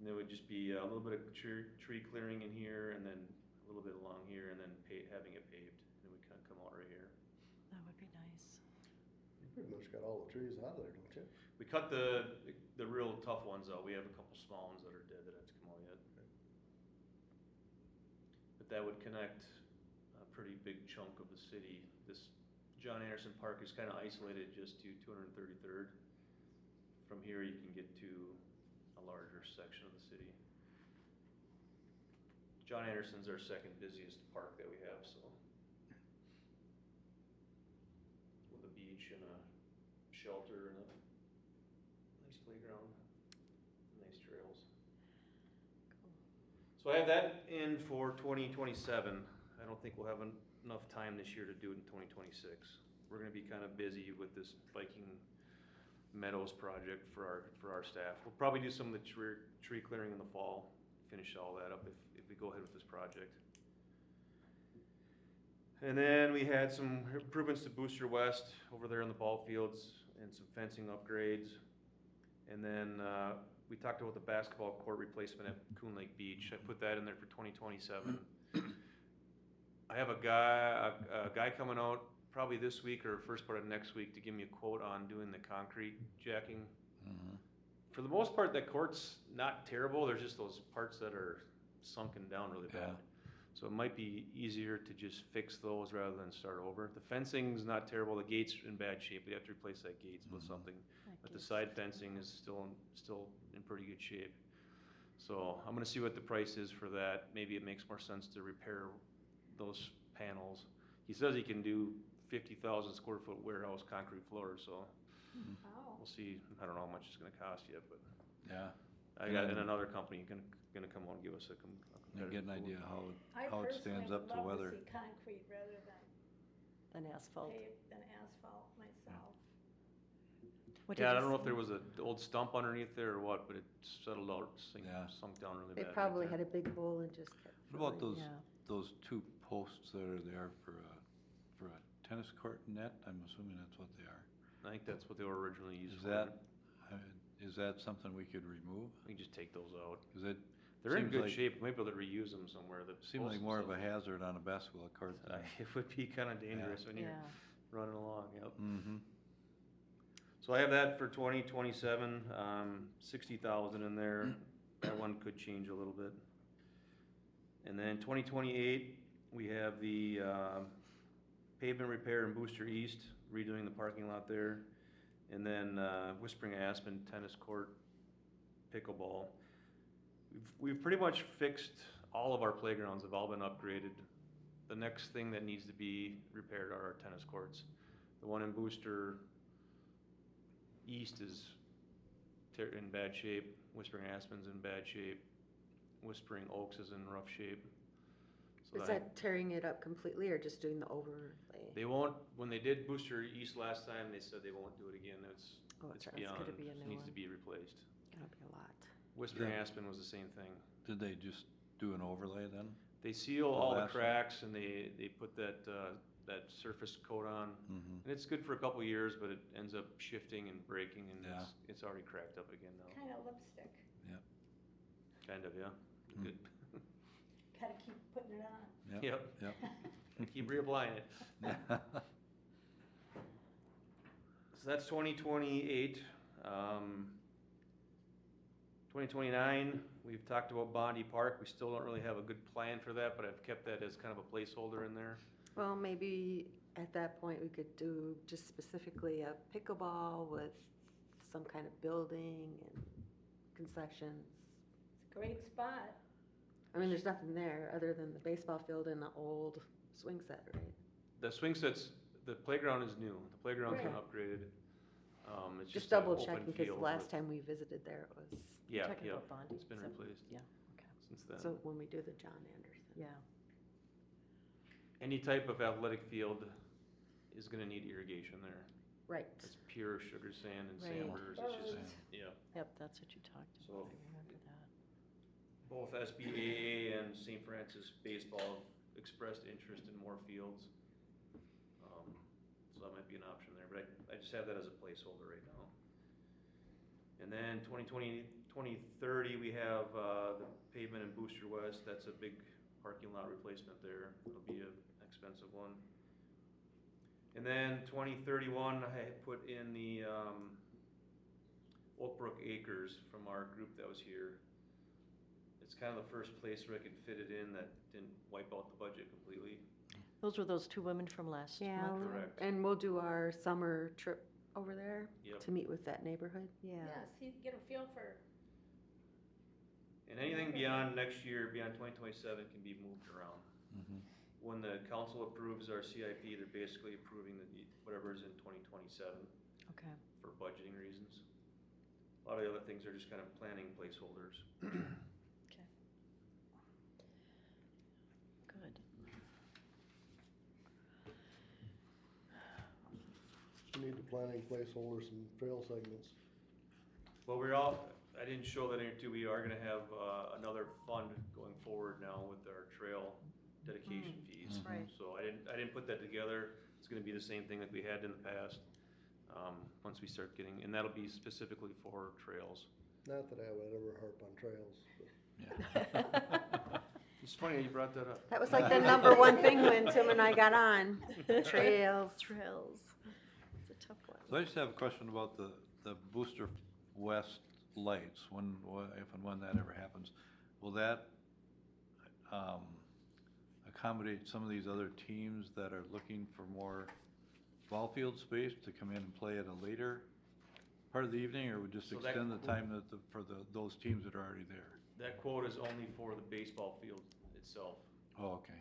Speaker 1: And there would just be a little bit of tree clearing in here, and then a little bit along here, and then having it paved. And we kind of come out right here.
Speaker 7: That would be nice.
Speaker 2: You pretty much got all the trees out of there, don't you?
Speaker 1: We cut the real tough ones out. We have a couple small ones that are dead that have to come out yet. But that would connect a pretty big chunk of the city. This John Anderson Park is kind of isolated just to 233rd. From here you can get to a larger section of the city. John Anderson's our second busiest park that we have, so. With a beach and a shelter and a nice playground, nice trails. So I have that in for 2027. I don't think we'll have enough time this year to do it in 2026. We're gonna be kind of busy with this Viking Meadows project for our staff. We'll probably do some of the tree clearing in the fall, finish all that up if we go ahead with this project. And then we had some improvements to Booster West over there in the ball fields and some fencing upgrades. And then we talked about the basketball court replacement at Coon Lake Beach. I put that in there for 2027. I have a guy coming out probably this week or first part of next week to give me a quote on doing the concrete jacking. For the most part, that court's not terrible. There's just those parts that are sunken down really bad. So it might be easier to just fix those rather than start over. The fencing's not terrible. The gate's in bad shape. We have to replace that gate with something. But the side fencing is still in pretty good shape. So I'm gonna see what the price is for that. Maybe it makes more sense to repair those panels. He says he can do 50,000 square foot warehouse concrete floors, so
Speaker 5: Wow.
Speaker 1: we'll see. I don't know how much it's gonna cost yet, but
Speaker 9: Yeah,
Speaker 1: I got another company gonna come out and give us a
Speaker 9: and get an idea
Speaker 5: I
Speaker 9: how it
Speaker 5: personally
Speaker 9: stands
Speaker 5: would
Speaker 9: up to
Speaker 5: love
Speaker 9: weather.
Speaker 5: to see concrete rather than
Speaker 7: An asphalt.
Speaker 5: paved than asphalt myself.
Speaker 7: What did
Speaker 1: Yeah, I
Speaker 7: you
Speaker 1: don't know if
Speaker 7: say?
Speaker 1: there was an old stump underneath there or what, but it settled out,
Speaker 9: Yeah.
Speaker 1: sunk down really
Speaker 3: They
Speaker 1: bad.
Speaker 3: probably
Speaker 1: right
Speaker 3: had
Speaker 1: there.
Speaker 3: a big bowl and just kept.
Speaker 9: What about
Speaker 3: filling.
Speaker 9: those two posts that are there for a tennis court net? I'm assuming that's what they are.
Speaker 1: I think that's what they were originally used
Speaker 9: Is
Speaker 1: for.
Speaker 9: that, is that something we could remove?
Speaker 1: We can just take those out.
Speaker 9: Cause it
Speaker 1: They're in
Speaker 9: Seems
Speaker 1: good
Speaker 9: like-
Speaker 1: shape. We might be able to reuse them somewhere. The
Speaker 9: seemed like
Speaker 1: posts
Speaker 9: more of a
Speaker 1: themselves-
Speaker 9: hazard on a basketball court than.
Speaker 1: It would be kind of dangerous when you're
Speaker 7: Yeah,
Speaker 1: running along, yep.
Speaker 9: Mm-hmm.
Speaker 1: So I have that for 2027, 60,000 in there. That one could change a little bit. And then 2028, we have the pavement repair in Booster East, redoing the parking lot there. And then Whispering Aspen tennis court, pickleball. We've pretty much fixed all of our playgrounds, have all been upgraded. The next thing that needs to be repaired are our tennis courts. The one in Booster East is in bad shape, Whispering Aspen's in bad shape, Whispering Oaks is in rough shape. So
Speaker 3: Is that tearing it up completely or just doing the overlay?
Speaker 1: They won't, when they did Booster East last time, they said they won't do it again. It's
Speaker 3: It's
Speaker 1: beyond,
Speaker 7: gonna be a new
Speaker 1: needs
Speaker 7: one.
Speaker 1: to be replaced.
Speaker 3: Gotta be a lot.
Speaker 1: Whispering
Speaker 9: Yeah.
Speaker 1: Aspen was the same thing.
Speaker 9: Did they just do an overlay then?
Speaker 1: They seal all the
Speaker 9: last one?
Speaker 1: cracks and they put that surface coat on.
Speaker 9: Mm-hmm.
Speaker 1: And it's good for a couple years, but it ends up shifting and breaking and
Speaker 9: Yeah.
Speaker 1: it's already cracked up again now.
Speaker 5: Kind of lipstick.
Speaker 1: Kind of, yeah.
Speaker 9: Hmm.
Speaker 1: Good.
Speaker 5: Gotta keep putting it on.
Speaker 1: Yep.
Speaker 9: Yep.
Speaker 1: Keep reapplying it. So that's 2028. 2029, we've talked about Bondi Park. We still don't really have a good plan for that, but I've kept that as kind of a placeholder in there.
Speaker 3: Well, maybe at that point, we could do just specifically a pickleball with some kind of building and concessions.
Speaker 5: It's a great spot.
Speaker 3: I mean, there's nothing there other than the baseball field and the old swing set, right?
Speaker 1: The swing sets, the playground is new. The playground's been
Speaker 3: Okay.
Speaker 1: upgraded. It's
Speaker 3: Just
Speaker 1: just an
Speaker 3: double
Speaker 1: open
Speaker 3: checking, because
Speaker 1: field
Speaker 3: last
Speaker 1: with-
Speaker 3: time we visited there, it was,
Speaker 1: Yeah,
Speaker 7: Talking
Speaker 1: yeah,
Speaker 7: about Bondi,
Speaker 1: it's been
Speaker 7: so-
Speaker 1: replaced
Speaker 7: Yeah, okay,
Speaker 1: since then.
Speaker 3: so when we do the John Anderson.
Speaker 7: yeah.
Speaker 1: Any type of athletic field is gonna need irrigation there.
Speaker 3: Right.
Speaker 1: It's pure sugar sand and
Speaker 7: Right.
Speaker 1: sandburrs, it's just,
Speaker 5: Birds.
Speaker 1: yeah.
Speaker 7: Yep, that's what you talked
Speaker 1: So-
Speaker 7: about, I remember that.
Speaker 1: Both SBAA and St. Francis Baseball have expressed interest in more fields. So that might be an option there, but I just have that as a placeholder right now. And then 2030, we have, the pavement in Booster West. That's a big parking lot replacement there. It'll be an expensive one. And then 2031, I had put in the, Oak Brook Acres from our group that was here. It's kind of the first place where I could fit it in that didn't wipe out the budget completely.
Speaker 7: Those were those two women from last
Speaker 3: Yeah,
Speaker 7: month?
Speaker 1: Correct.
Speaker 3: and we'll do our summer trip over there
Speaker 1: Yep.
Speaker 3: to meet with that neighborhood.
Speaker 7: Yeah.
Speaker 5: Yeah, see, get a feel for,
Speaker 1: And anything beyond next year, beyond 2027, can be moved around.
Speaker 9: Mhm.
Speaker 1: When the council approves our CIP, they're basically approving whatever is in 2027
Speaker 7: Okay,
Speaker 1: for budgeting reasons. A lot of the other things are just kind of planning placeholders.
Speaker 7: okay. Good.
Speaker 2: We need to planning placeholders and trail segments.
Speaker 1: Well, I didn't show that in here too, we are gonna have, another fund going forward now with our trail dedication fees.
Speaker 9: Mhm.
Speaker 7: Right.
Speaker 1: So I didn't put that together. It's gonna be the same thing that we had in the past, once we start getting, and that'll be specifically for trails.
Speaker 2: Not that I would ever harp on trails, but
Speaker 9: Yeah.
Speaker 1: It's funny that you brought that up.
Speaker 3: That was like the number one thing when Tim and I got on, trails.
Speaker 7: Trails. It's a tough one.
Speaker 9: So I just have a question about the Booster West lights, if and when that ever happens. Will that, accommodate some of these other teams that are looking for more ball field space to come in and play at a later part of the evening, or would just
Speaker 1: So that-
Speaker 9: extend the time for those teams that are already there?
Speaker 1: That quote is only for the baseball field itself.
Speaker 9: Oh, okay.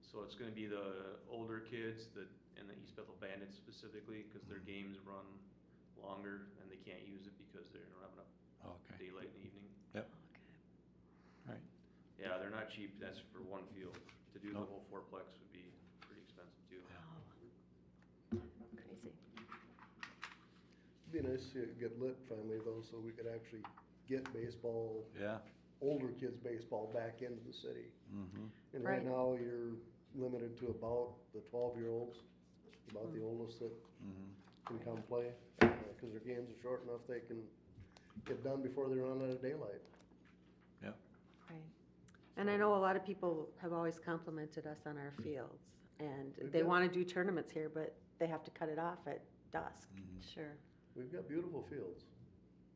Speaker 1: So it's gonna be the older kids and the East Bethel Bandits specifically, because their games run longer and they can't use it because they don't have enough
Speaker 9: Okay.
Speaker 1: daylight in the evening.
Speaker 9: Yep.
Speaker 7: Okay.
Speaker 9: Right.
Speaker 1: Yeah, they're not cheap, that's for one field. To do the
Speaker 9: Nope.
Speaker 1: whole fourplex would be pretty expensive too.
Speaker 7: Wow. Crazy.
Speaker 2: it'd be nice to see it get lit finally though, so we could actually get baseball,
Speaker 9: Yeah.
Speaker 2: older kids' baseball back into the city.
Speaker 9: Mm-hmm.
Speaker 2: And right
Speaker 3: Right.
Speaker 2: now, you're limited to about the 12-year-olds, about the oldest that
Speaker 9: Mm-hmm.
Speaker 2: can come play. Because their games are short enough, they can get done before they run out of daylight.
Speaker 9: Yep.
Speaker 3: Right. And I know a lot of people have always complimented us on our fields, and
Speaker 2: We've
Speaker 3: they
Speaker 2: got-
Speaker 3: wanna do tournaments here, but they have to cut it off at dusk.
Speaker 9: Mm-hmm.
Speaker 7: Sure.
Speaker 2: We've got beautiful fields.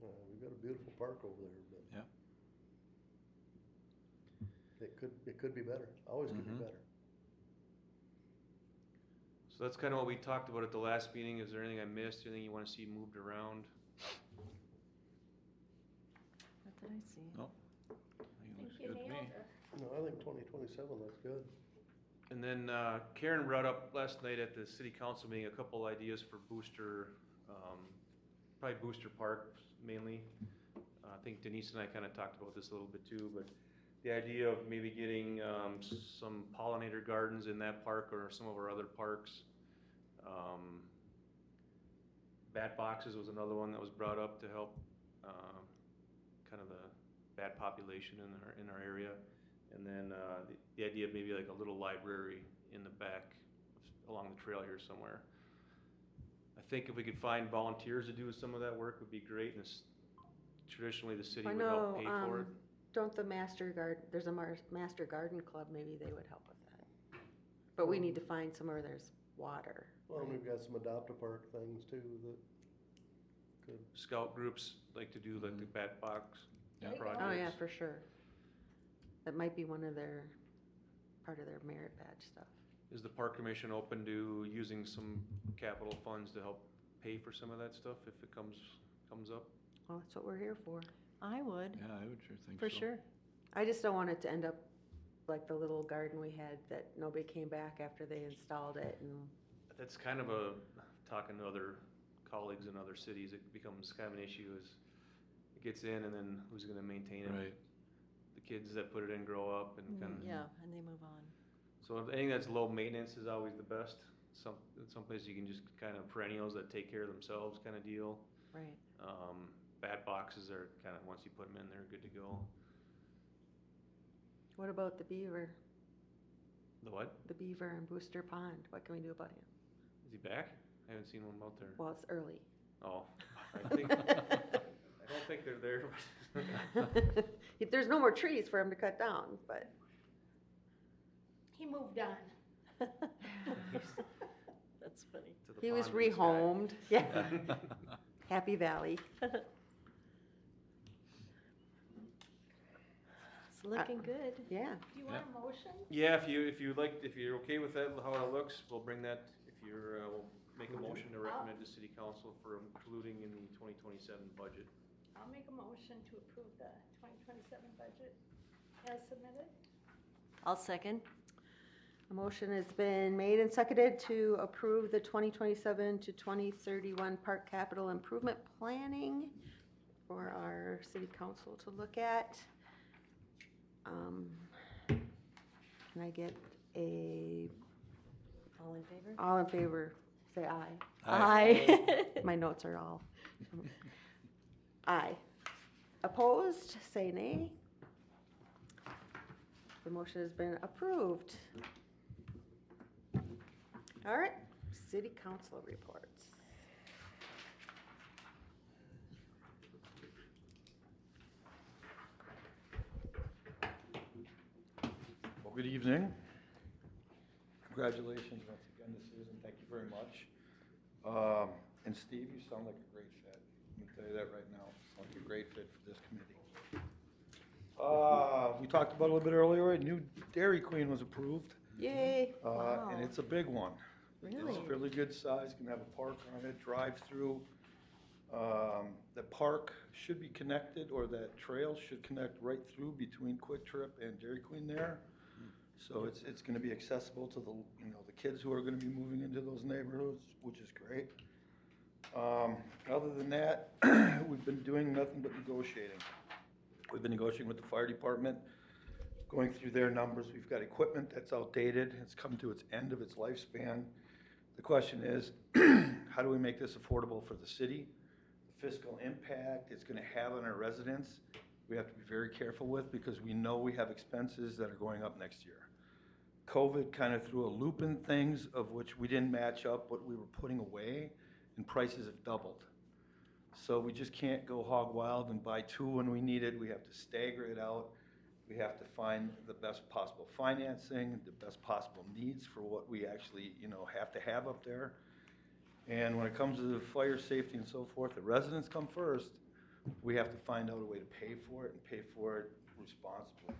Speaker 2: We've got a beautiful park over there, but
Speaker 9: Yep.
Speaker 2: it could be better, always could be
Speaker 9: Mhm.
Speaker 2: better.
Speaker 1: So that's kind of what we talked about at the last meeting. Is there anything I missed, anything you wanna see moved around?
Speaker 7: What did I see?
Speaker 9: Nope. I
Speaker 5: I
Speaker 9: think it looks
Speaker 5: think you
Speaker 9: good to
Speaker 5: nailed
Speaker 9: me.
Speaker 5: it.
Speaker 2: No, I think 2027 looks good.
Speaker 1: And then Karen brought up last night at the city council meeting, a couple ideas for booster, probably booster parks mainly. I think Denise and I kind of talked about this a little bit too, but the idea of maybe getting some pollinator gardens in that park or some of our other parks. Bat boxes was another one that was brought up to help kind of the bat population in our area. And then the idea of maybe like a little library in the back along the trail here somewhere. I think if we could find volunteers to do some of that work would be great, and traditionally the city
Speaker 3: I
Speaker 1: would help
Speaker 3: know,
Speaker 1: pay for it.
Speaker 3: don't the there's a master garden club, maybe they would help with that. But we need to find somewhere there's water.
Speaker 2: Well, and
Speaker 3: right?
Speaker 2: we've got some adopt-a-park things too that could,
Speaker 1: Scout groups like to do like the bat box.
Speaker 9: Yeah.
Speaker 5: There you go.
Speaker 3: Oh, yeah,
Speaker 1: projects.
Speaker 3: for sure. That might be one of their, part of their merit badge stuff.
Speaker 1: Is the park commission open to using some capital funds to help pay for some of that stuff if it comes up?
Speaker 3: Well, that's what we're here for.
Speaker 7: I would,
Speaker 9: Yeah, I would sure think so.
Speaker 7: for sure.
Speaker 3: I just don't want it to end up like the little garden we had that nobody came back after they installed it and,
Speaker 1: That's kind of talking to other colleagues in other cities, it becomes kind of an issue is it gets in and then who's gonna maintain it?
Speaker 9: Right.
Speaker 1: The kids that put it in grow up and kind of.
Speaker 7: Yeah, and they move on.
Speaker 1: So anything that's low maintenance is always the best. Some places you can just kind of perennials that take care of themselves kind of deal.
Speaker 7: Right.
Speaker 1: Bat boxes are kind of, once you put them in, they're good to go.
Speaker 3: what about the beaver?
Speaker 1: The what?
Speaker 3: The beaver in Booster Pond, what can we do about him?
Speaker 1: Is he back? I haven't seen one out there.
Speaker 3: Well, it's early.
Speaker 1: Oh, I don't think they're there.
Speaker 3: There's no more trees for him to cut down, but
Speaker 5: He moved on.
Speaker 7: That's funny.
Speaker 1: To the
Speaker 3: he was
Speaker 1: pond in the sky.
Speaker 3: rehomed, yeah, Happy Valley.
Speaker 7: It's looking good.
Speaker 3: Yeah,
Speaker 5: Do you want a motion?
Speaker 1: Yeah, if you're okay with that, how it looks, we'll bring that, we'll make a motion to recommend to city council for including in the 2027 budget.
Speaker 5: I'll make a motion to approve the 2027 budget as submitted.
Speaker 7: I'll second.
Speaker 3: a motion has been made and seconded to approve the 2027 to 2031 park capital improvement planning for our city council to look at. Can I get
Speaker 7: All in favor?
Speaker 3: all in favor, say aye.
Speaker 7: Aye.
Speaker 3: My notes are all. Aye. Opposed, say nay. The motion has been approved. All right, city council reports.
Speaker 6: Well, good evening. Congratulations once again to Susan, thank you very much. And Steve, you sound like a great fit. Let me tell you that right now. You sound like a great fit for this committee. We talked about it a little bit earlier, a new Dairy Queen was approved.
Speaker 3: Yay.
Speaker 6: And it's a big one.
Speaker 7: Really?
Speaker 6: It's fairly good size, can have a park on it, drive-through. The park should be connected, or that trail should connect right through between Quick Trip and Dairy Queen there. So it's gonna be accessible to the kids who are gonna be moving into those neighborhoods, which is great. Other than that, we've been doing nothing but negotiating. We've been negotiating with the fire department, going through their numbers. We've got equipment that's outdated, it's come to its end of its lifespan. The question is, how do we make this affordable for the city? The fiscal impact it's gonna have on our residents, we have to be very careful with, because we know we have expenses that are going up next year. COVID kind of threw a loop in things of which we didn't match up what we were putting away, and prices have doubled. So we just can't go hog wild and buy two when we need it. We have to stagger it out. We have to find the best possible financing, the best possible needs for what we actually, have to have up there. And when it comes to the fire safety and so forth, the residents come first. We have to find out a way to pay for it and pay for it responsibly.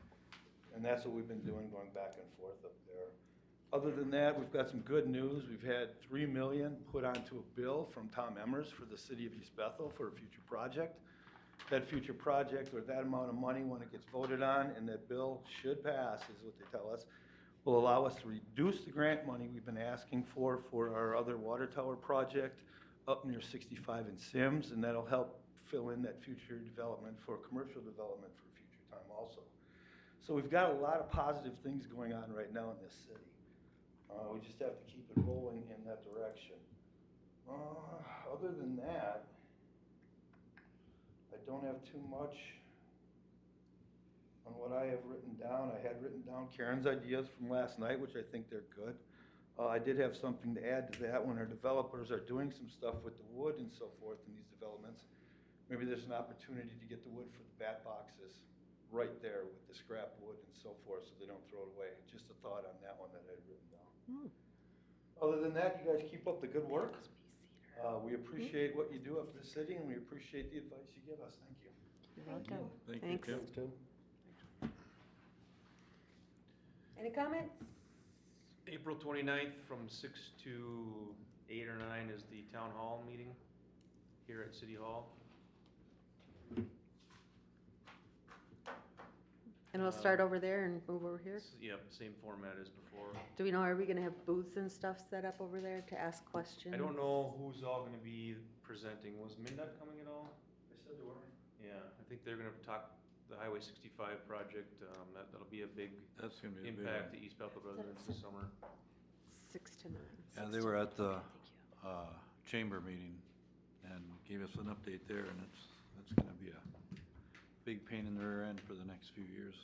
Speaker 6: And that's what we've been doing, going back and forth up there. Other than that, we've got some good news. We've had $3 million put onto a bill from Tom Emmers for the city of East Bethel for a future project. That future project, or that amount of money, when it gets voted on, and that bill should pass, is what they tell us, will allow us to reduce the grant money we've been asking for our other water tower project up near 65 in Sims, and that'll help fill in that future development for commercial development for a future time also. So we've got a lot of positive things going on right now in this city. We just have to keep it rolling in that direction. Other than that, I don't have too much on what I have written down. I had written down Karen's ideas from last night, which I think they're good. I did have something to add to that. When our developers are doing some stuff with the wood and so forth in these developments, maybe there's an opportunity to get the wood for the bat boxes right there with the scrap wood and so forth, so they don't throw it away. Just a thought on that one that I'd written down. Other than that, you guys keep up the good work. We appreciate what you do up for the city, and we appreciate the advice you give us. Thank you.
Speaker 7: You're welcome.
Speaker 9: Thank you,
Speaker 3: Thanks.
Speaker 9: Tim.
Speaker 2: Thanks, Tim.
Speaker 3: Any comments?
Speaker 1: April 29th from 6 to 8 or 9 is the town hall meeting here at City Hall.
Speaker 3: And we'll start over there and move over here?
Speaker 1: Yep, same format as before.
Speaker 3: Do we know, are we gonna have booths and stuff set up over there to ask questions?
Speaker 1: I don't know who's all gonna be presenting. Was MnDOT coming at all?
Speaker 6: They said they were.
Speaker 1: Yeah, I think they're gonna talk the Highway 65 project. That'll be a big
Speaker 9: That's gonna be a big
Speaker 1: impact to
Speaker 9: one.
Speaker 1: East Bethel residents this summer.
Speaker 3: 6 to 9.
Speaker 9: Yeah, they were at the, chamber meeting and gave us an update there, and that's gonna be a big pain in the rear end for the next few years.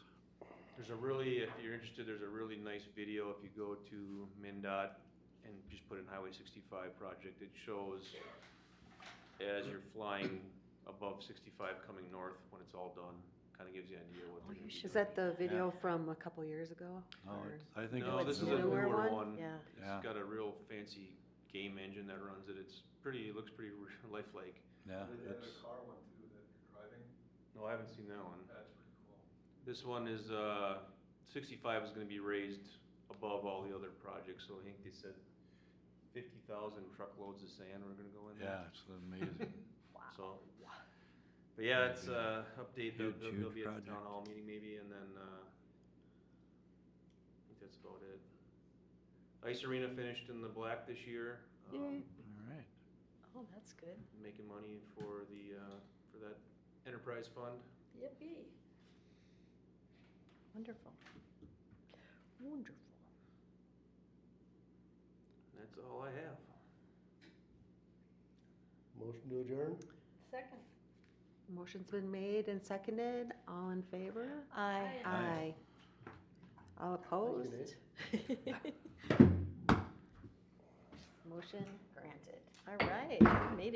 Speaker 1: There's a really, if you're interested, there's a really nice video if you go to MnDOT and just put in Highway 65 project. It shows as you're flying above 65 coming north when it's all done, kinda gives you an idea what they're gonna be
Speaker 3: Is that
Speaker 1: doing.
Speaker 3: the video from a couple years ago?
Speaker 9: No,
Speaker 3: or-
Speaker 9: I think
Speaker 1: No,
Speaker 9: it's
Speaker 1: this is a
Speaker 3: newer
Speaker 1: newer
Speaker 3: one?
Speaker 1: one.
Speaker 7: Yeah.
Speaker 9: Yeah.
Speaker 1: It's got a real fancy game engine that runs it. It's pretty, it looks pretty lifelike.
Speaker 9: Yeah,
Speaker 6: They had
Speaker 9: it's,
Speaker 6: a car one too that you're driving.
Speaker 1: No, I haven't seen that one.
Speaker 6: That's pretty cool.
Speaker 1: This one is, 65 is gonna be raised above all the other projects, so I think they said 50,000 truckloads of sand were gonna go in there.
Speaker 9: yeah, it's amazing.
Speaker 1: So, but yeah, it's, update, they'll
Speaker 9: Huge
Speaker 1: be at the
Speaker 9: project.
Speaker 1: town hall meeting maybe, and then, I think that's about it. Ice Arena finished in the black this year.
Speaker 3: Yay.
Speaker 9: All right.
Speaker 7: Oh, that's good.
Speaker 1: Making money for the, for that enterprise fund.
Speaker 7: Yippee. Wonderful. Wonderful.
Speaker 1: That's all I have.
Speaker 2: Motion to adjourn?
Speaker 5: Second.
Speaker 3: Motion's been made and seconded. All in favor?
Speaker 7: Aye.
Speaker 3: Aye. All opposed?
Speaker 2: Thank
Speaker 3: Motion granted.
Speaker 7: All right, meeting.